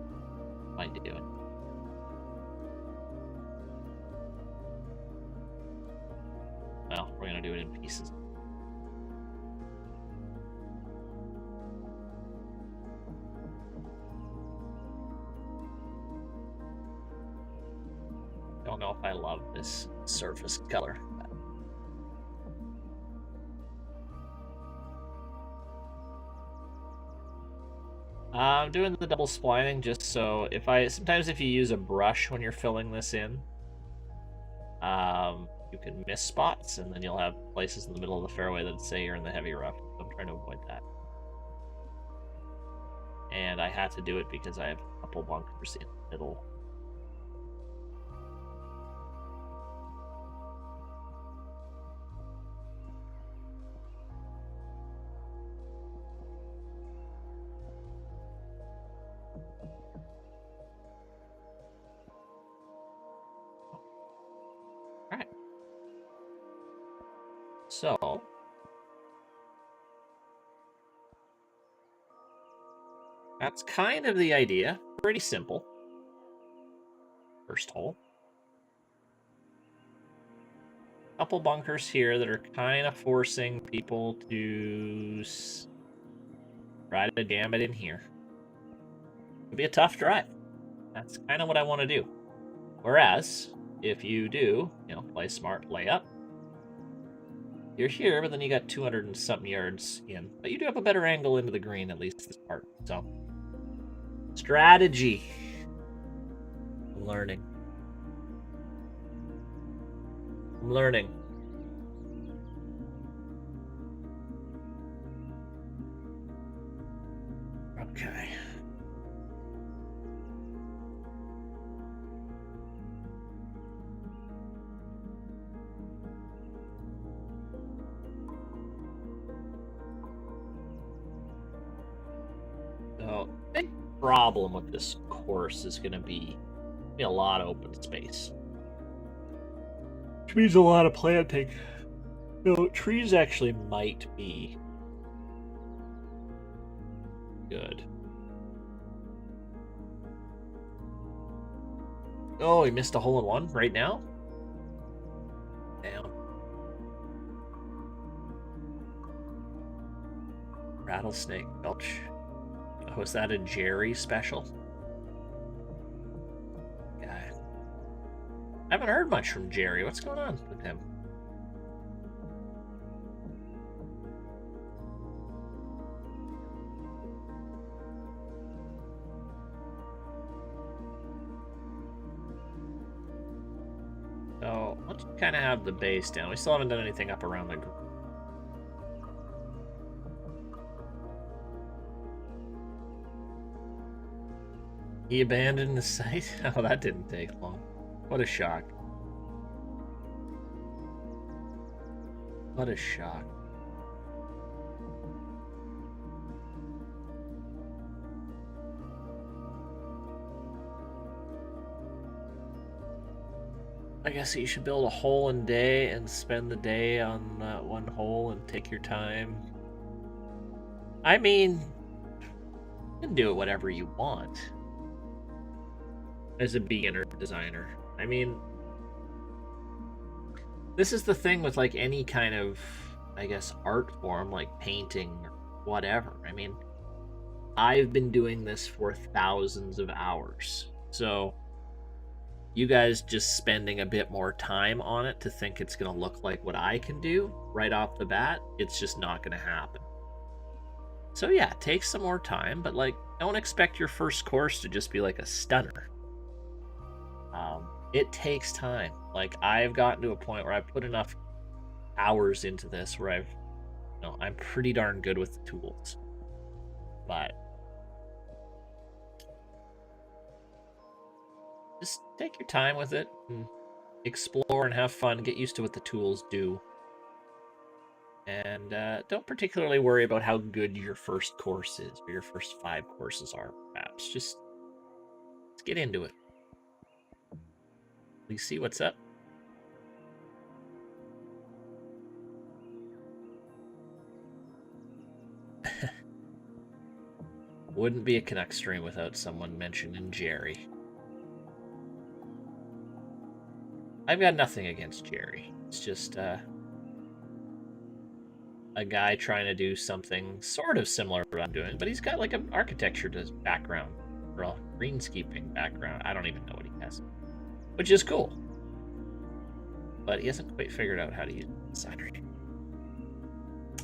what am I doing? Well, No, we're gonna do it in pieces. Don't know if I love this surface color. I'm doing the double splining just so sometimes if you use a brush when you're filling this in, you can miss spots and then you'll have places in the middle of the fairway that say you're in the heavy rough. So I'm trying to avoid that. And I had to do it because I have a couple bunkers in the middle. Alright. So that's kind of the idea. Pretty simple. First hole. Couple bunkers here that are kind of forcing people to try to jam it in here. It'll be a tough drive. That's kind of what I want to do. Whereas, if you do, play smart, lay up, you're here, but then you got 200 and something yards in. But you do have a better angle into the green, at least this part. So, strategy. I'm learning. Okay. So, big problem with this course is going to be a lot of open space. Which means a lot of planting. So, trees actually might be good. Oh, he missed a hole in one right now? Damn. Rattlesnake Gulch. Oh, is that a Jerry special? Guy. I haven't heard much from Jerry. What's going on with him? So, let's kind of have the base down. We still haven't done anything up around the group. He abandoned the site? Oh, that didn't take long. What a shock. What a shock. I guess you should build a hole in day and spend the day on that one hole and take your time. I mean, you can do it whatever you want as a beginner designer. I mean, this is the thing with like any kind of, I guess, art form like painting or whatever. I mean, I've been doing this for thousands of hours. So you guys just spending a bit more time on it to think it's going to look like what I can do right off the bat, it's just not going to happen. So yeah, take some more time, but like, don't expect your first course to just be like a stunner. It takes time. Like, I've gotten to a point where I've put enough hours into this where I'm pretty darn good with the tools. But just take your time with it and explore and have fun. Get used to what the tools do. And don't particularly worry about how good your first course is or your first 5 courses are, perhaps. Just let's get into it. Please see what's up. Wouldn't be a Canuck stream without someone mentioning Jerry. I've got nothing against Jerry. It's just, a guy trying to do something sort of similar to what I'm doing, but he's got like an architecture background or a greenskeeping background. I don't even know what he has, which is cool. But he hasn't quite figured out how to use designer.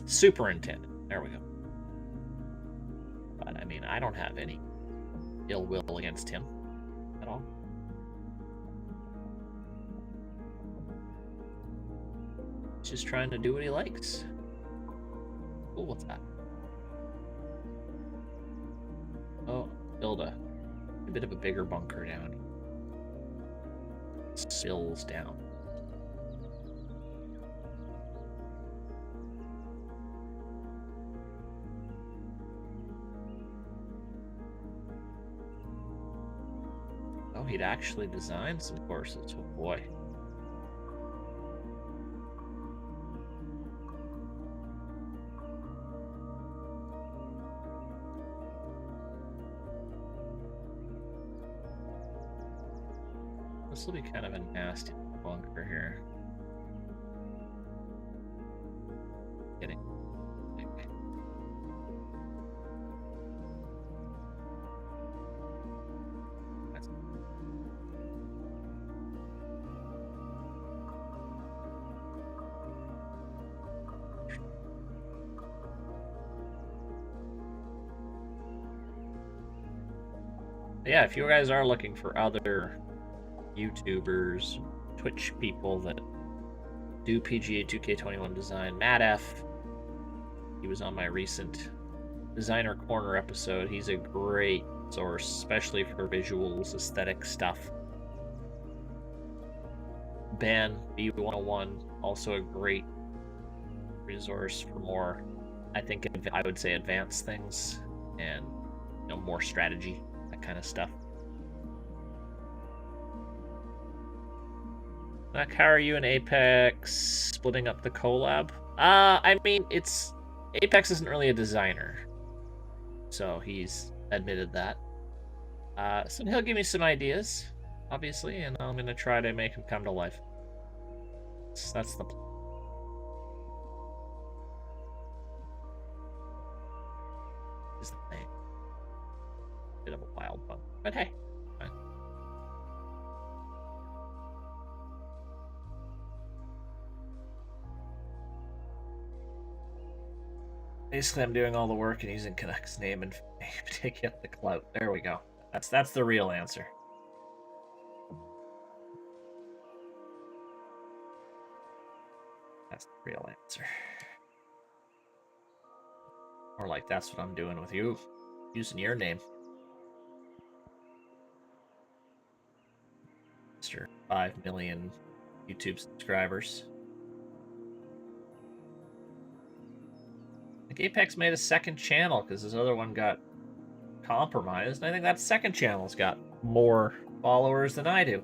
Superintendent. There we go. But I mean, I don't have any ill will against him at all. He's just trying to do what he likes. Cool with that. Oh, build a bit of a bigger bunker down. Spills down. Oh, he'd actually designed some courses. Oh boy. This will be kind of a nasty bunker here. Getting thick. Yeah, if you guys are looking for other YouTubers, Twitch people that do PGA 2K21 design, Matt F. He was on my recent Designer Corner episode. He's a great source, especially for visuals, aesthetic stuff. Ben B101, also a great resource for more, I think I would say advanced things and more strategy, that kind of stuff. How are you and Apex splitting up the collab? I mean, Apex isn't really a designer, so he's admitted that. So he'll give me some ideas, obviously, and I'm gonna try to make them come to life. That's the plan. Is the thing. Bit of a wild one, but hey. Fine. Basically, I'm doing all the work and using Canuck's name and to get the clout. There we go. That's the real answer. That's the real answer. Or like, that's what I'm doing with you. Using your name. Mr. 5 million YouTube subscribers. Like Apex made a second channel because his other one got compromised. I think that second channel's got more followers than I do.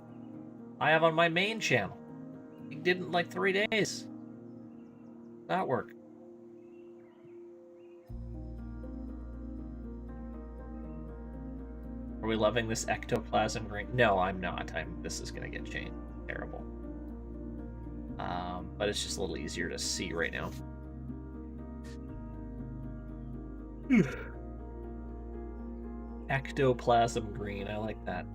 I have on my main channel. He did it in like 3 days. That worked. Are we loving this ectoplasm green? No, I'm not. This is gonna get changed. Terrible. But it's just a little easier to see right now. Ectoplasm green, I like that.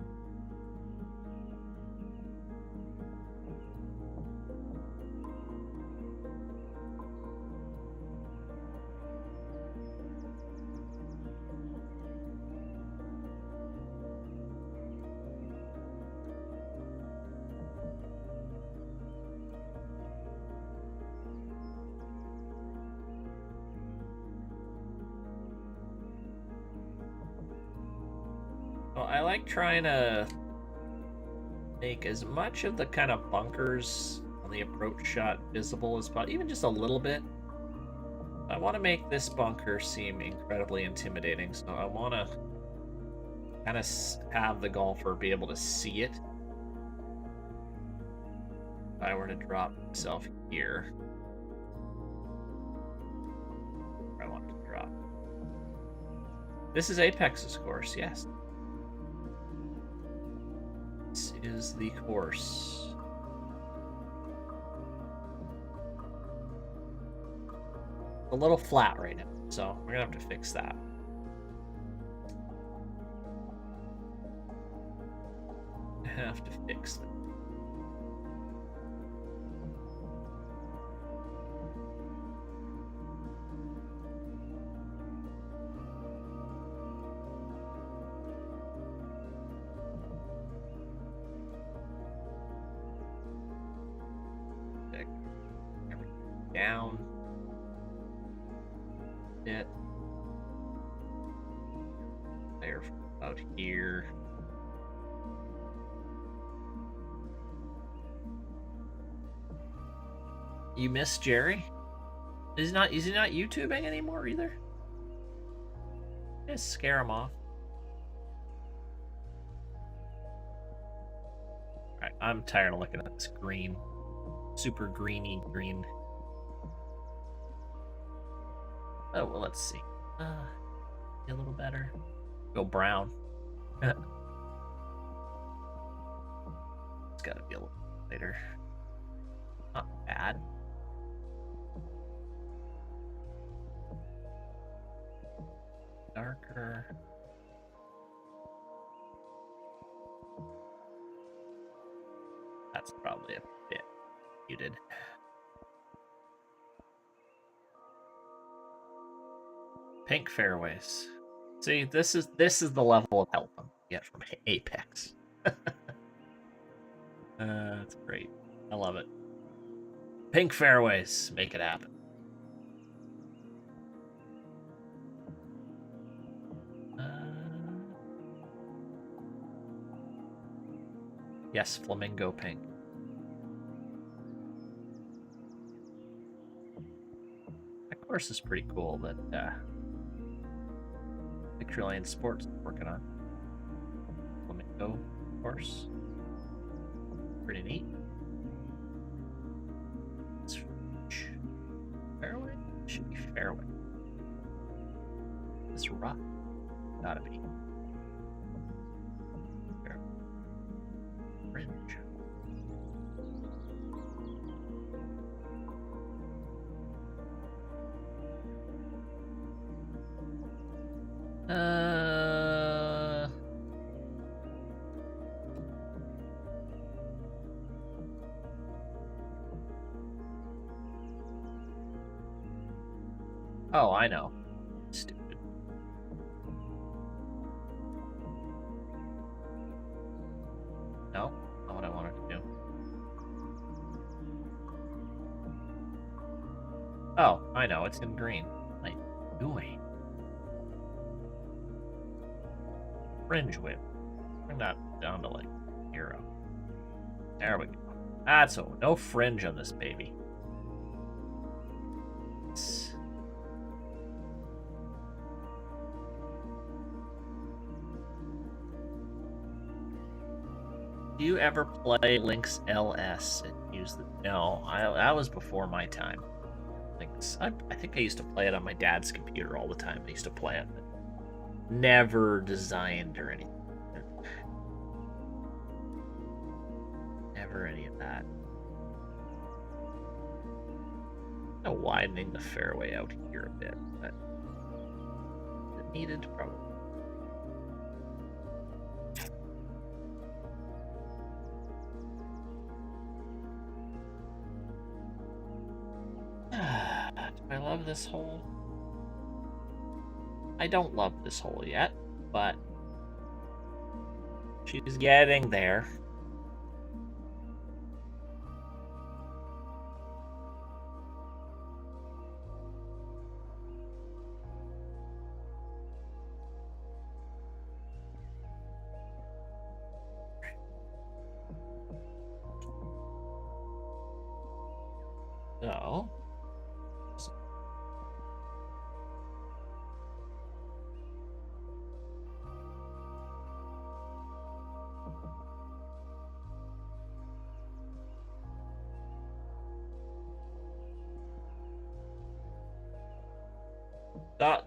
I like trying to make as much of the kind of bunkers on the approach shot visible as possible, even just a little bit. I want to make this bunker seem incredibly intimidating, so I want to kind of have the golfer be able to see it. If I were to drop myself here, I want to drop. This is Apex's course, yes. This is the course. a little flat right now, so we're gonna have to fix that. Have to fix it. Down. It. There, out here. You miss Jerry? Is he not YouTubing anymore either? Just scare him off. Alright, I'm tired of looking at this green. Super greeny green. Oh, well, let's see. A little better. Go brown. It's gotta be a little later. Not bad. Darker. That's probably a bit muted. Pink fairways. See, this is the level of help you get from Apex. That's great. I love it. Pink fairways, make it happen. Yes, flamingo pink. That course is pretty cool that Victrillion Sports is working on. Flamingo course. Pretty neat. It's fairway? Should be fairway. It's rough. Gotta be. Fringe. Oh, I know. Stupid. No, not what I wanted to do. Oh, I know. It's in green. What am I doing? Fringe whip. Bring that down to like 0. There we go. That's no fringe on this baby. Do you ever play Lynx LS and use the? No, that was before my time. I think I used to play it on my dad's computer all the time. I used to play it, but never designed or anything. Never any of that. No, widening the fairway out here a bit, but it needed probably. Do I love this hole? I don't love this hole yet, but she's getting there. So,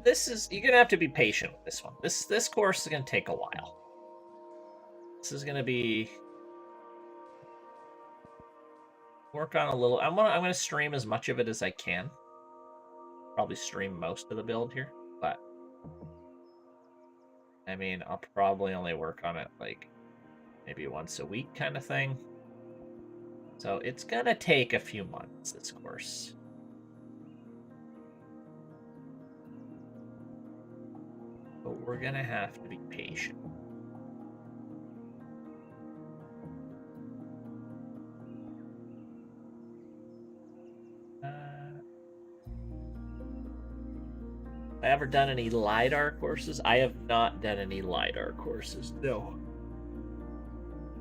this is, you're gonna have to be patient with this one. This course is gonna take a while. This is gonna be work on a little. I'm gonna stream as much of it as I can. probably stream most of the build here, but I mean, I'll probably only work on it like maybe once a week kind of thing. So it's gonna take a few months, this course. But we're gonna have to be patient. I ever done any LiDAR courses? I have not done any LiDAR courses, no.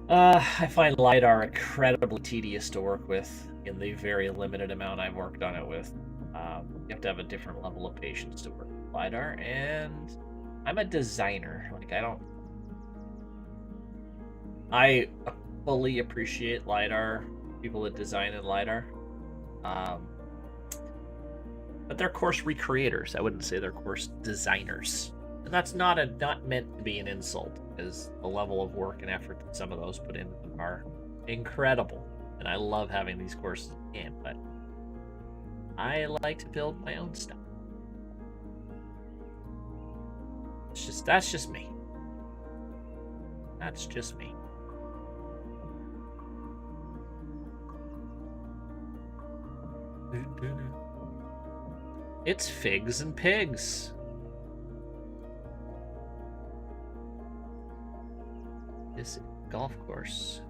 I find LiDAR incredibly tedious to work with in the very limited amount I've worked on it with. You have to have a different level of patience to work with LiDAR, and I'm a designer. Like, I fully appreciate LiDAR, people that design in LiDAR. But they're course recreators. I wouldn't say they're course designers. And that's not meant to be an insult, because the level of work and effort that some of those put in are incredible. And I love having these courses in, but I like to build my own stuff. That's just me. That's just me. It's figs and pigs. This golf course.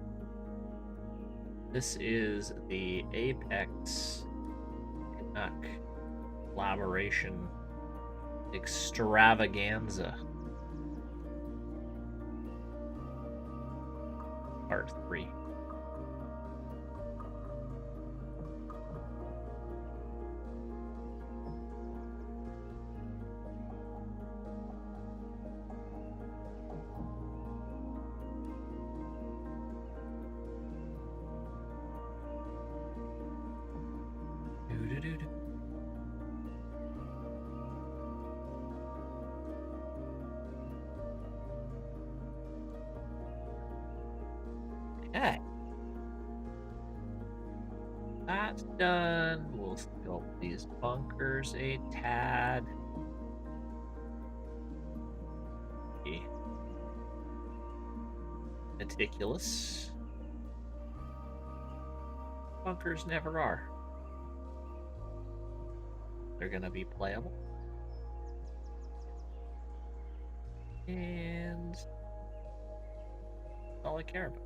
This is the Apex Canuck collaboration extravaganza. Part 3. Okay. That's done. We'll sculpt these bunkers a tad. Okay. Meticulous. Bunkers never are. They're gonna be playable. And all I care about.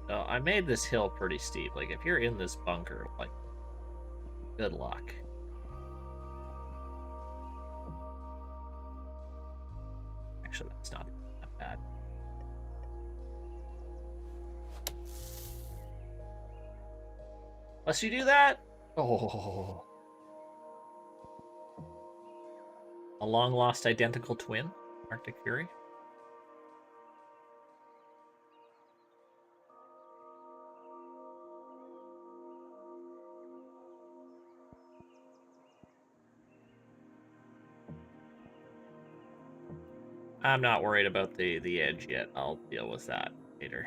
So I made this hill pretty steep. Like, if you're in this bunker, like, good luck. Actually, that's not that bad. Unless you do that. Oh. A long-lost identical twin? Arctic Fury? I'm not worried about the edge yet. I'll deal with that later.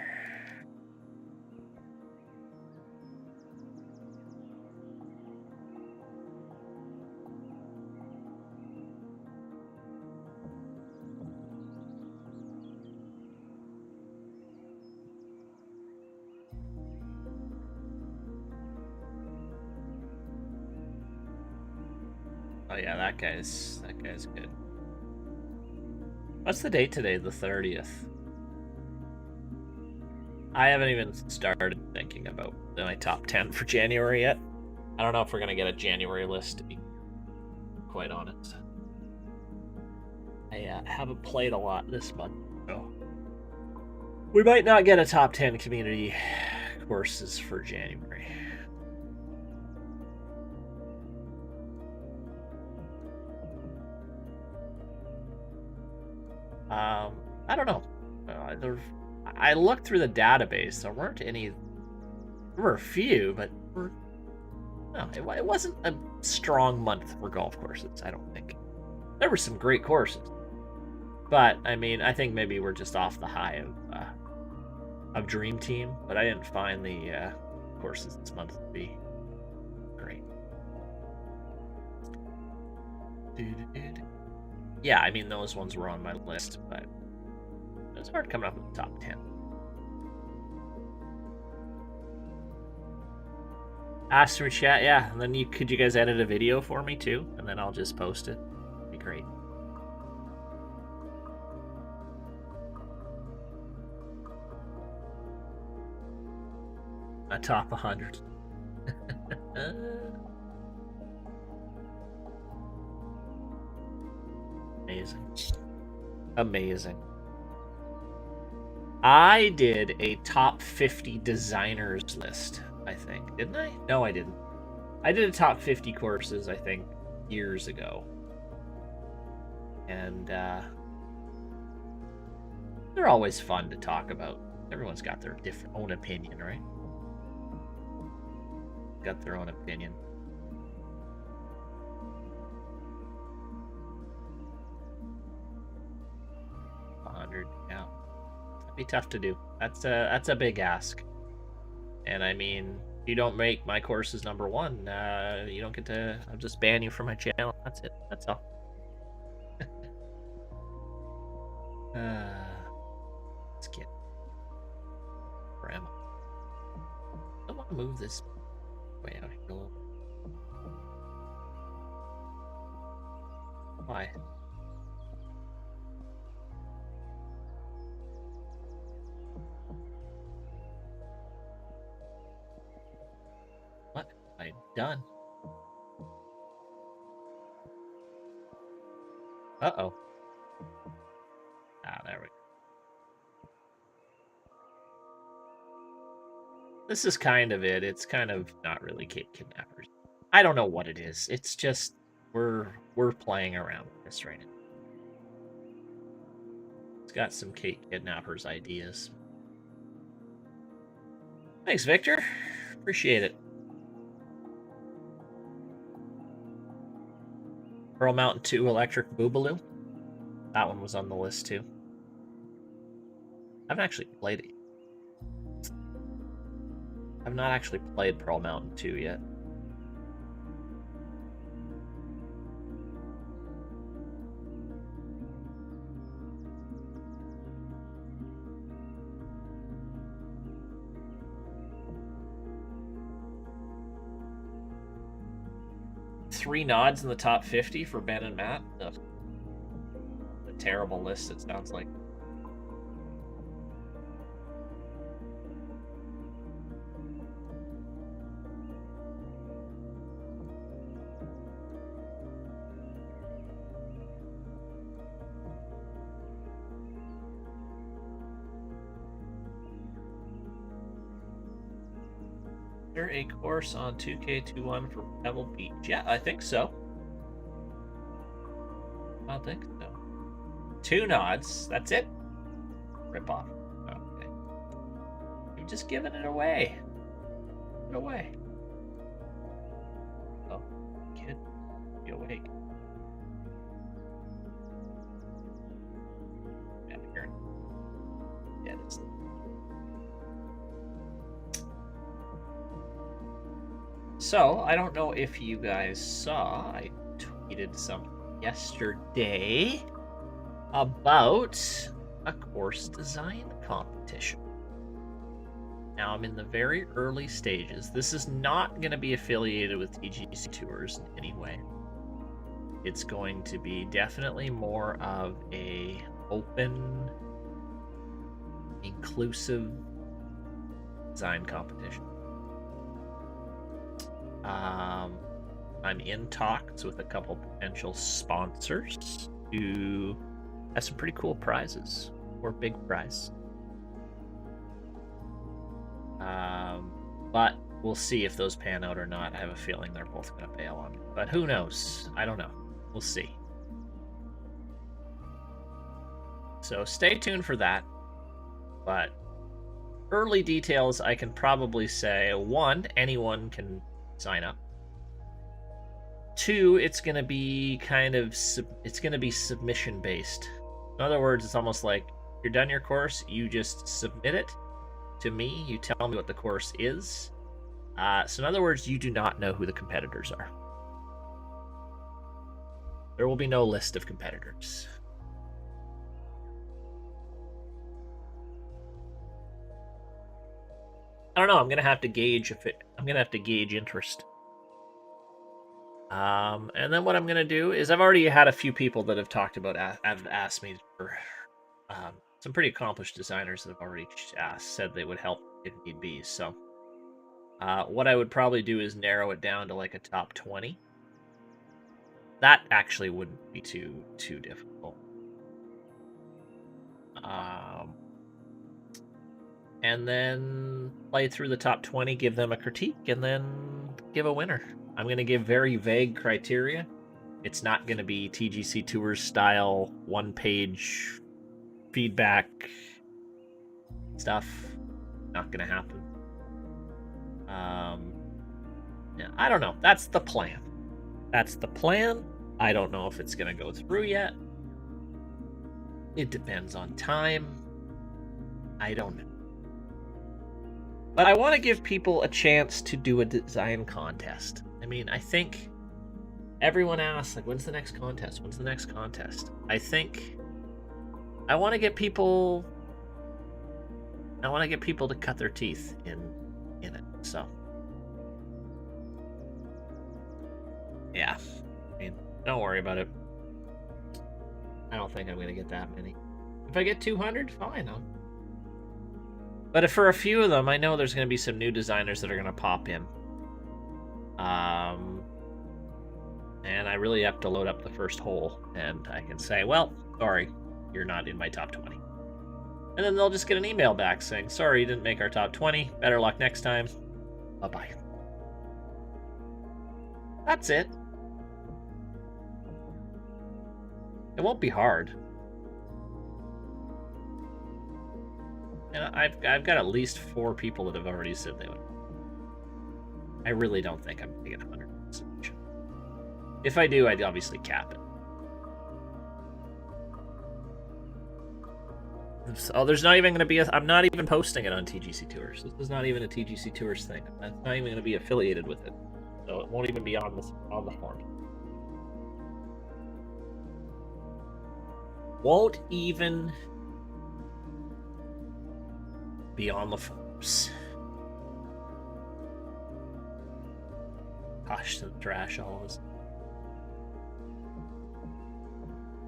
Oh yeah, that guy's good. What's the date today? The 30th. I haven't even started thinking about my top 10 for January yet. I don't know if we're gonna get a January list, to be quite honest. I haven't played a lot this month, so we might not get a top 10 community courses for January. I don't know. I looked through the database. There weren't any. There were a few, but no, it wasn't a strong month for golf courses. I don't think. There were some great courses, but I mean, I think maybe we're just off the high of Dream Team. But I didn't find the courses this month would be great. Yeah, I mean, those ones were on my list, but it was hard coming up with the top 10. Ask through chat, yeah. And then could you guys edit a video for me too? And then I'll just post it. It'd be great. A top 100. Amazing. Amazing. I did a top 50 designers list, I think. Didn't I? No, I didn't. I did a top 50 courses, I think, years ago. And they're always fun to talk about. Everyone's got their own opinion, right? Got their own opinion. Yeah, that'd be tough to do. That's a big ask. And I mean, if you don't make my courses number 1, you don't get to. I'll just ban you from my channel. That's it. That's all. Let's get. Where am I? I don't want to move this way out here a little. Why? What have I done? Uh-oh. Ah, there we go. This is kind of it. It's kind of not really Cape Kidnappers. I don't know what it is. It's just we're playing around with this right now. It's got some Cape Kidnappers ideas. Thanks, Victor. Appreciate it. Pearl Mountain 2 Electric Boobaloo. That one was on the list too. I haven't actually played it. I've not actually played Pearl Mountain 2 yet. Three nods in the top 50 for Ben and Matt. Ugh. A terrible list, it sounds like. A course on 2K21 for Pebble Beach. Yeah, I think so. I think so. 2 nods. That's it. Rip off. Okay. You've just given it away. Give it away. Oh, kid, be awake. Yeah, here. Yeah, that's. So, I don't know if you guys saw, I tweeted something yesterday about a course design competition. Now, I'm in the very early stages. This is not going to be affiliated with TGC Tours in any way. It's going to be definitely more of a open, inclusive design competition. I'm in talks with a couple potential sponsors who have some pretty cool prizes or big prize. But we'll see if those pan out or not. I have a feeling they're both going to bail on me. But who knows? I don't know. We'll see. So stay tuned for that. But early details, I can probably say, 1, anyone can sign up. 2, it's going to be kind of, it's going to be submission based. In other words, it's almost like you're done your course, you just submit it to me, you tell me what the course is, So in other words, you do not know who the competitors are. There will be no list of competitors. I don't know. I'm gonna have to gauge interest. And then what I'm gonna do is I've already had a few people that have talked about have asked me for some pretty accomplished designers that have already said they would help if need be. So what I would probably do is narrow it down to like a top 20. That actually wouldn't be too difficult. And then play through the top 20, give them a critique, and then give a winner. I'm going to give very vague criteria. It's not going to be TGC Tours style one-page feedback stuff. Not going to happen. Yeah, I don't know. That's the plan. I don't know if it's going to go through yet. It depends on time. I don't know. But I want to give people a chance to do a design contest. I mean, I think everyone asks, like, when's the next contest? When's the next contest? I want to get people to cut their teeth in it. So yeah. I mean, don't worry about it. I don't think I'm going to get that many. If I get 200, fine. But for a few of them, I know there's going to be some new designers that are going to pop in. And I really have to load up the first hole. And I can say, well, sorry, you're not in my top 20. And then they'll just get an email back saying, sorry, you didn't make our top 20. Better luck next time. Bye-bye. That's it. It won't be hard. And I've got at least 4 people that have already said they would. I really don't think I'm going to get 100 submission. If I do, I'd obviously cap it. So there's not even going to be I'm not even posting it on TGC Tours. This is not even a TGC Tours thing. I'm not even going to be affiliated with it. So it won't even be on the form. Won't even be on the forms. Gosh, the trash all of us.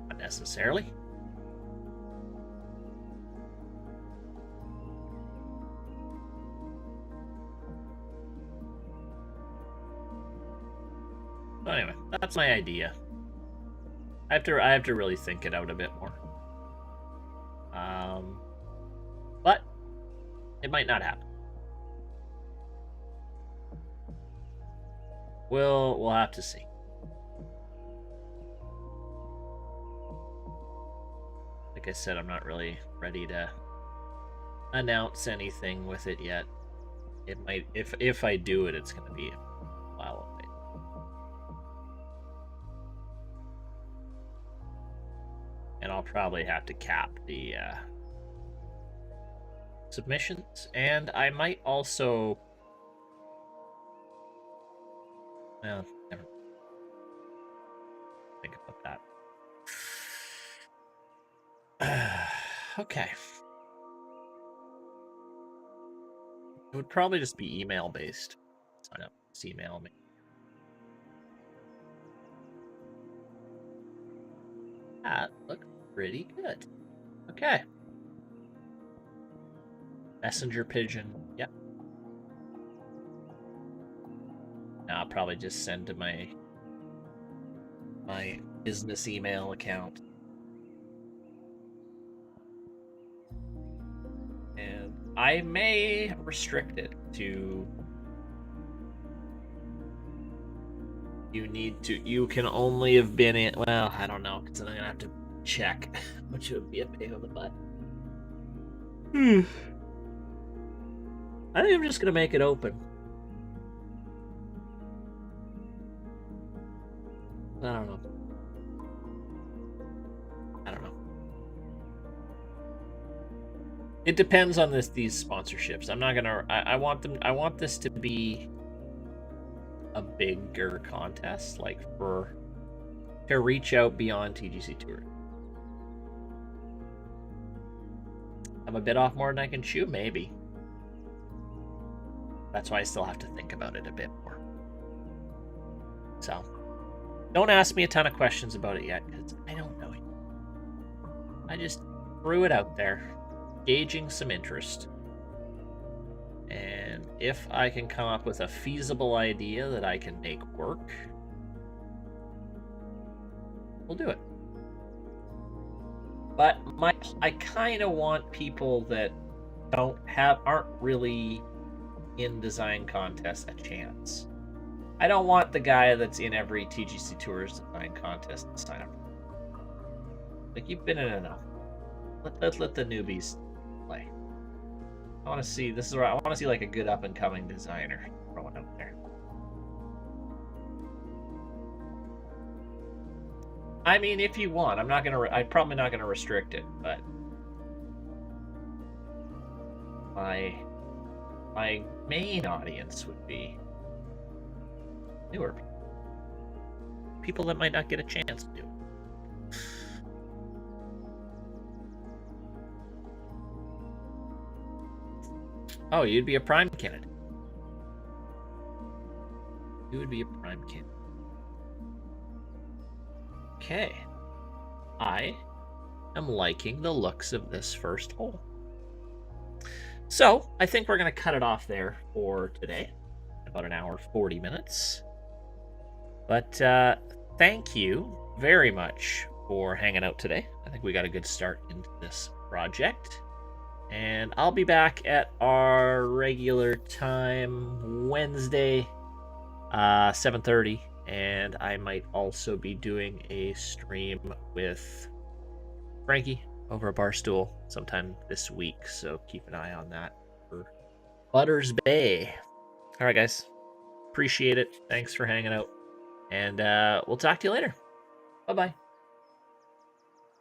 Not necessarily. So anyway, that's my idea. I have to really think it out a bit more. But it might not happen. We'll have to see. Like I said, I'm not really ready to announce anything with it yet. It might, if I do it, it's going to be a while away. And I'll probably have to cap the submissions, and I might also. Well, never think about that. Okay. It would probably just be email based. Sign up, just email me. That looks pretty good. Okay. Messenger pigeon. Yep. Now I'll probably just send to my business email account. And I may restrict it to you can only have been in, well, I don't know, because then I'm gonna have to check, which would be a pain in the butt. I think I'm just gonna make it open. I don't know. It depends on these sponsorships. I'm not gonna. I want this to be a bigger contest, like to reach out beyond TGC Tour. I'm a bit off more than I can chew, maybe. That's why I still have to think about it a bit more. So, don't ask me a ton of questions about it yet, because I don't know it. I just threw it out there, gauging some interest. And if I can come up with a feasible idea that I can make work, we'll do it. But I kind of want people that aren't really in design contests a chance. I don't want the guy that's in every TGC Tours design contest to sign up. Like, you've been in enough. Let the newbies play. I want to see. This is where I want to see like a good up and coming designer throwing out there. I mean, if you want, I'm probably not gonna restrict it, but my main audience would be newer people that might not get a chance to do it. Oh, you'd be a prime candidate. You would be a prime candidate. Okay. I am liking the looks of this first hole. So, I think we're going to cut it off there for today. About an hour, 40 minutes. But thank you very much for hanging out today. I think we got a good start into this project. And I'll be back at our regular time Wednesday, 7:30. And I might also be doing a stream with Frankie over at Barstool sometime this week. So keep an eye on that for Butters Bay. All right, guys. Appreciate it. Thanks for hanging out. And we'll talk to you later. Bye-bye.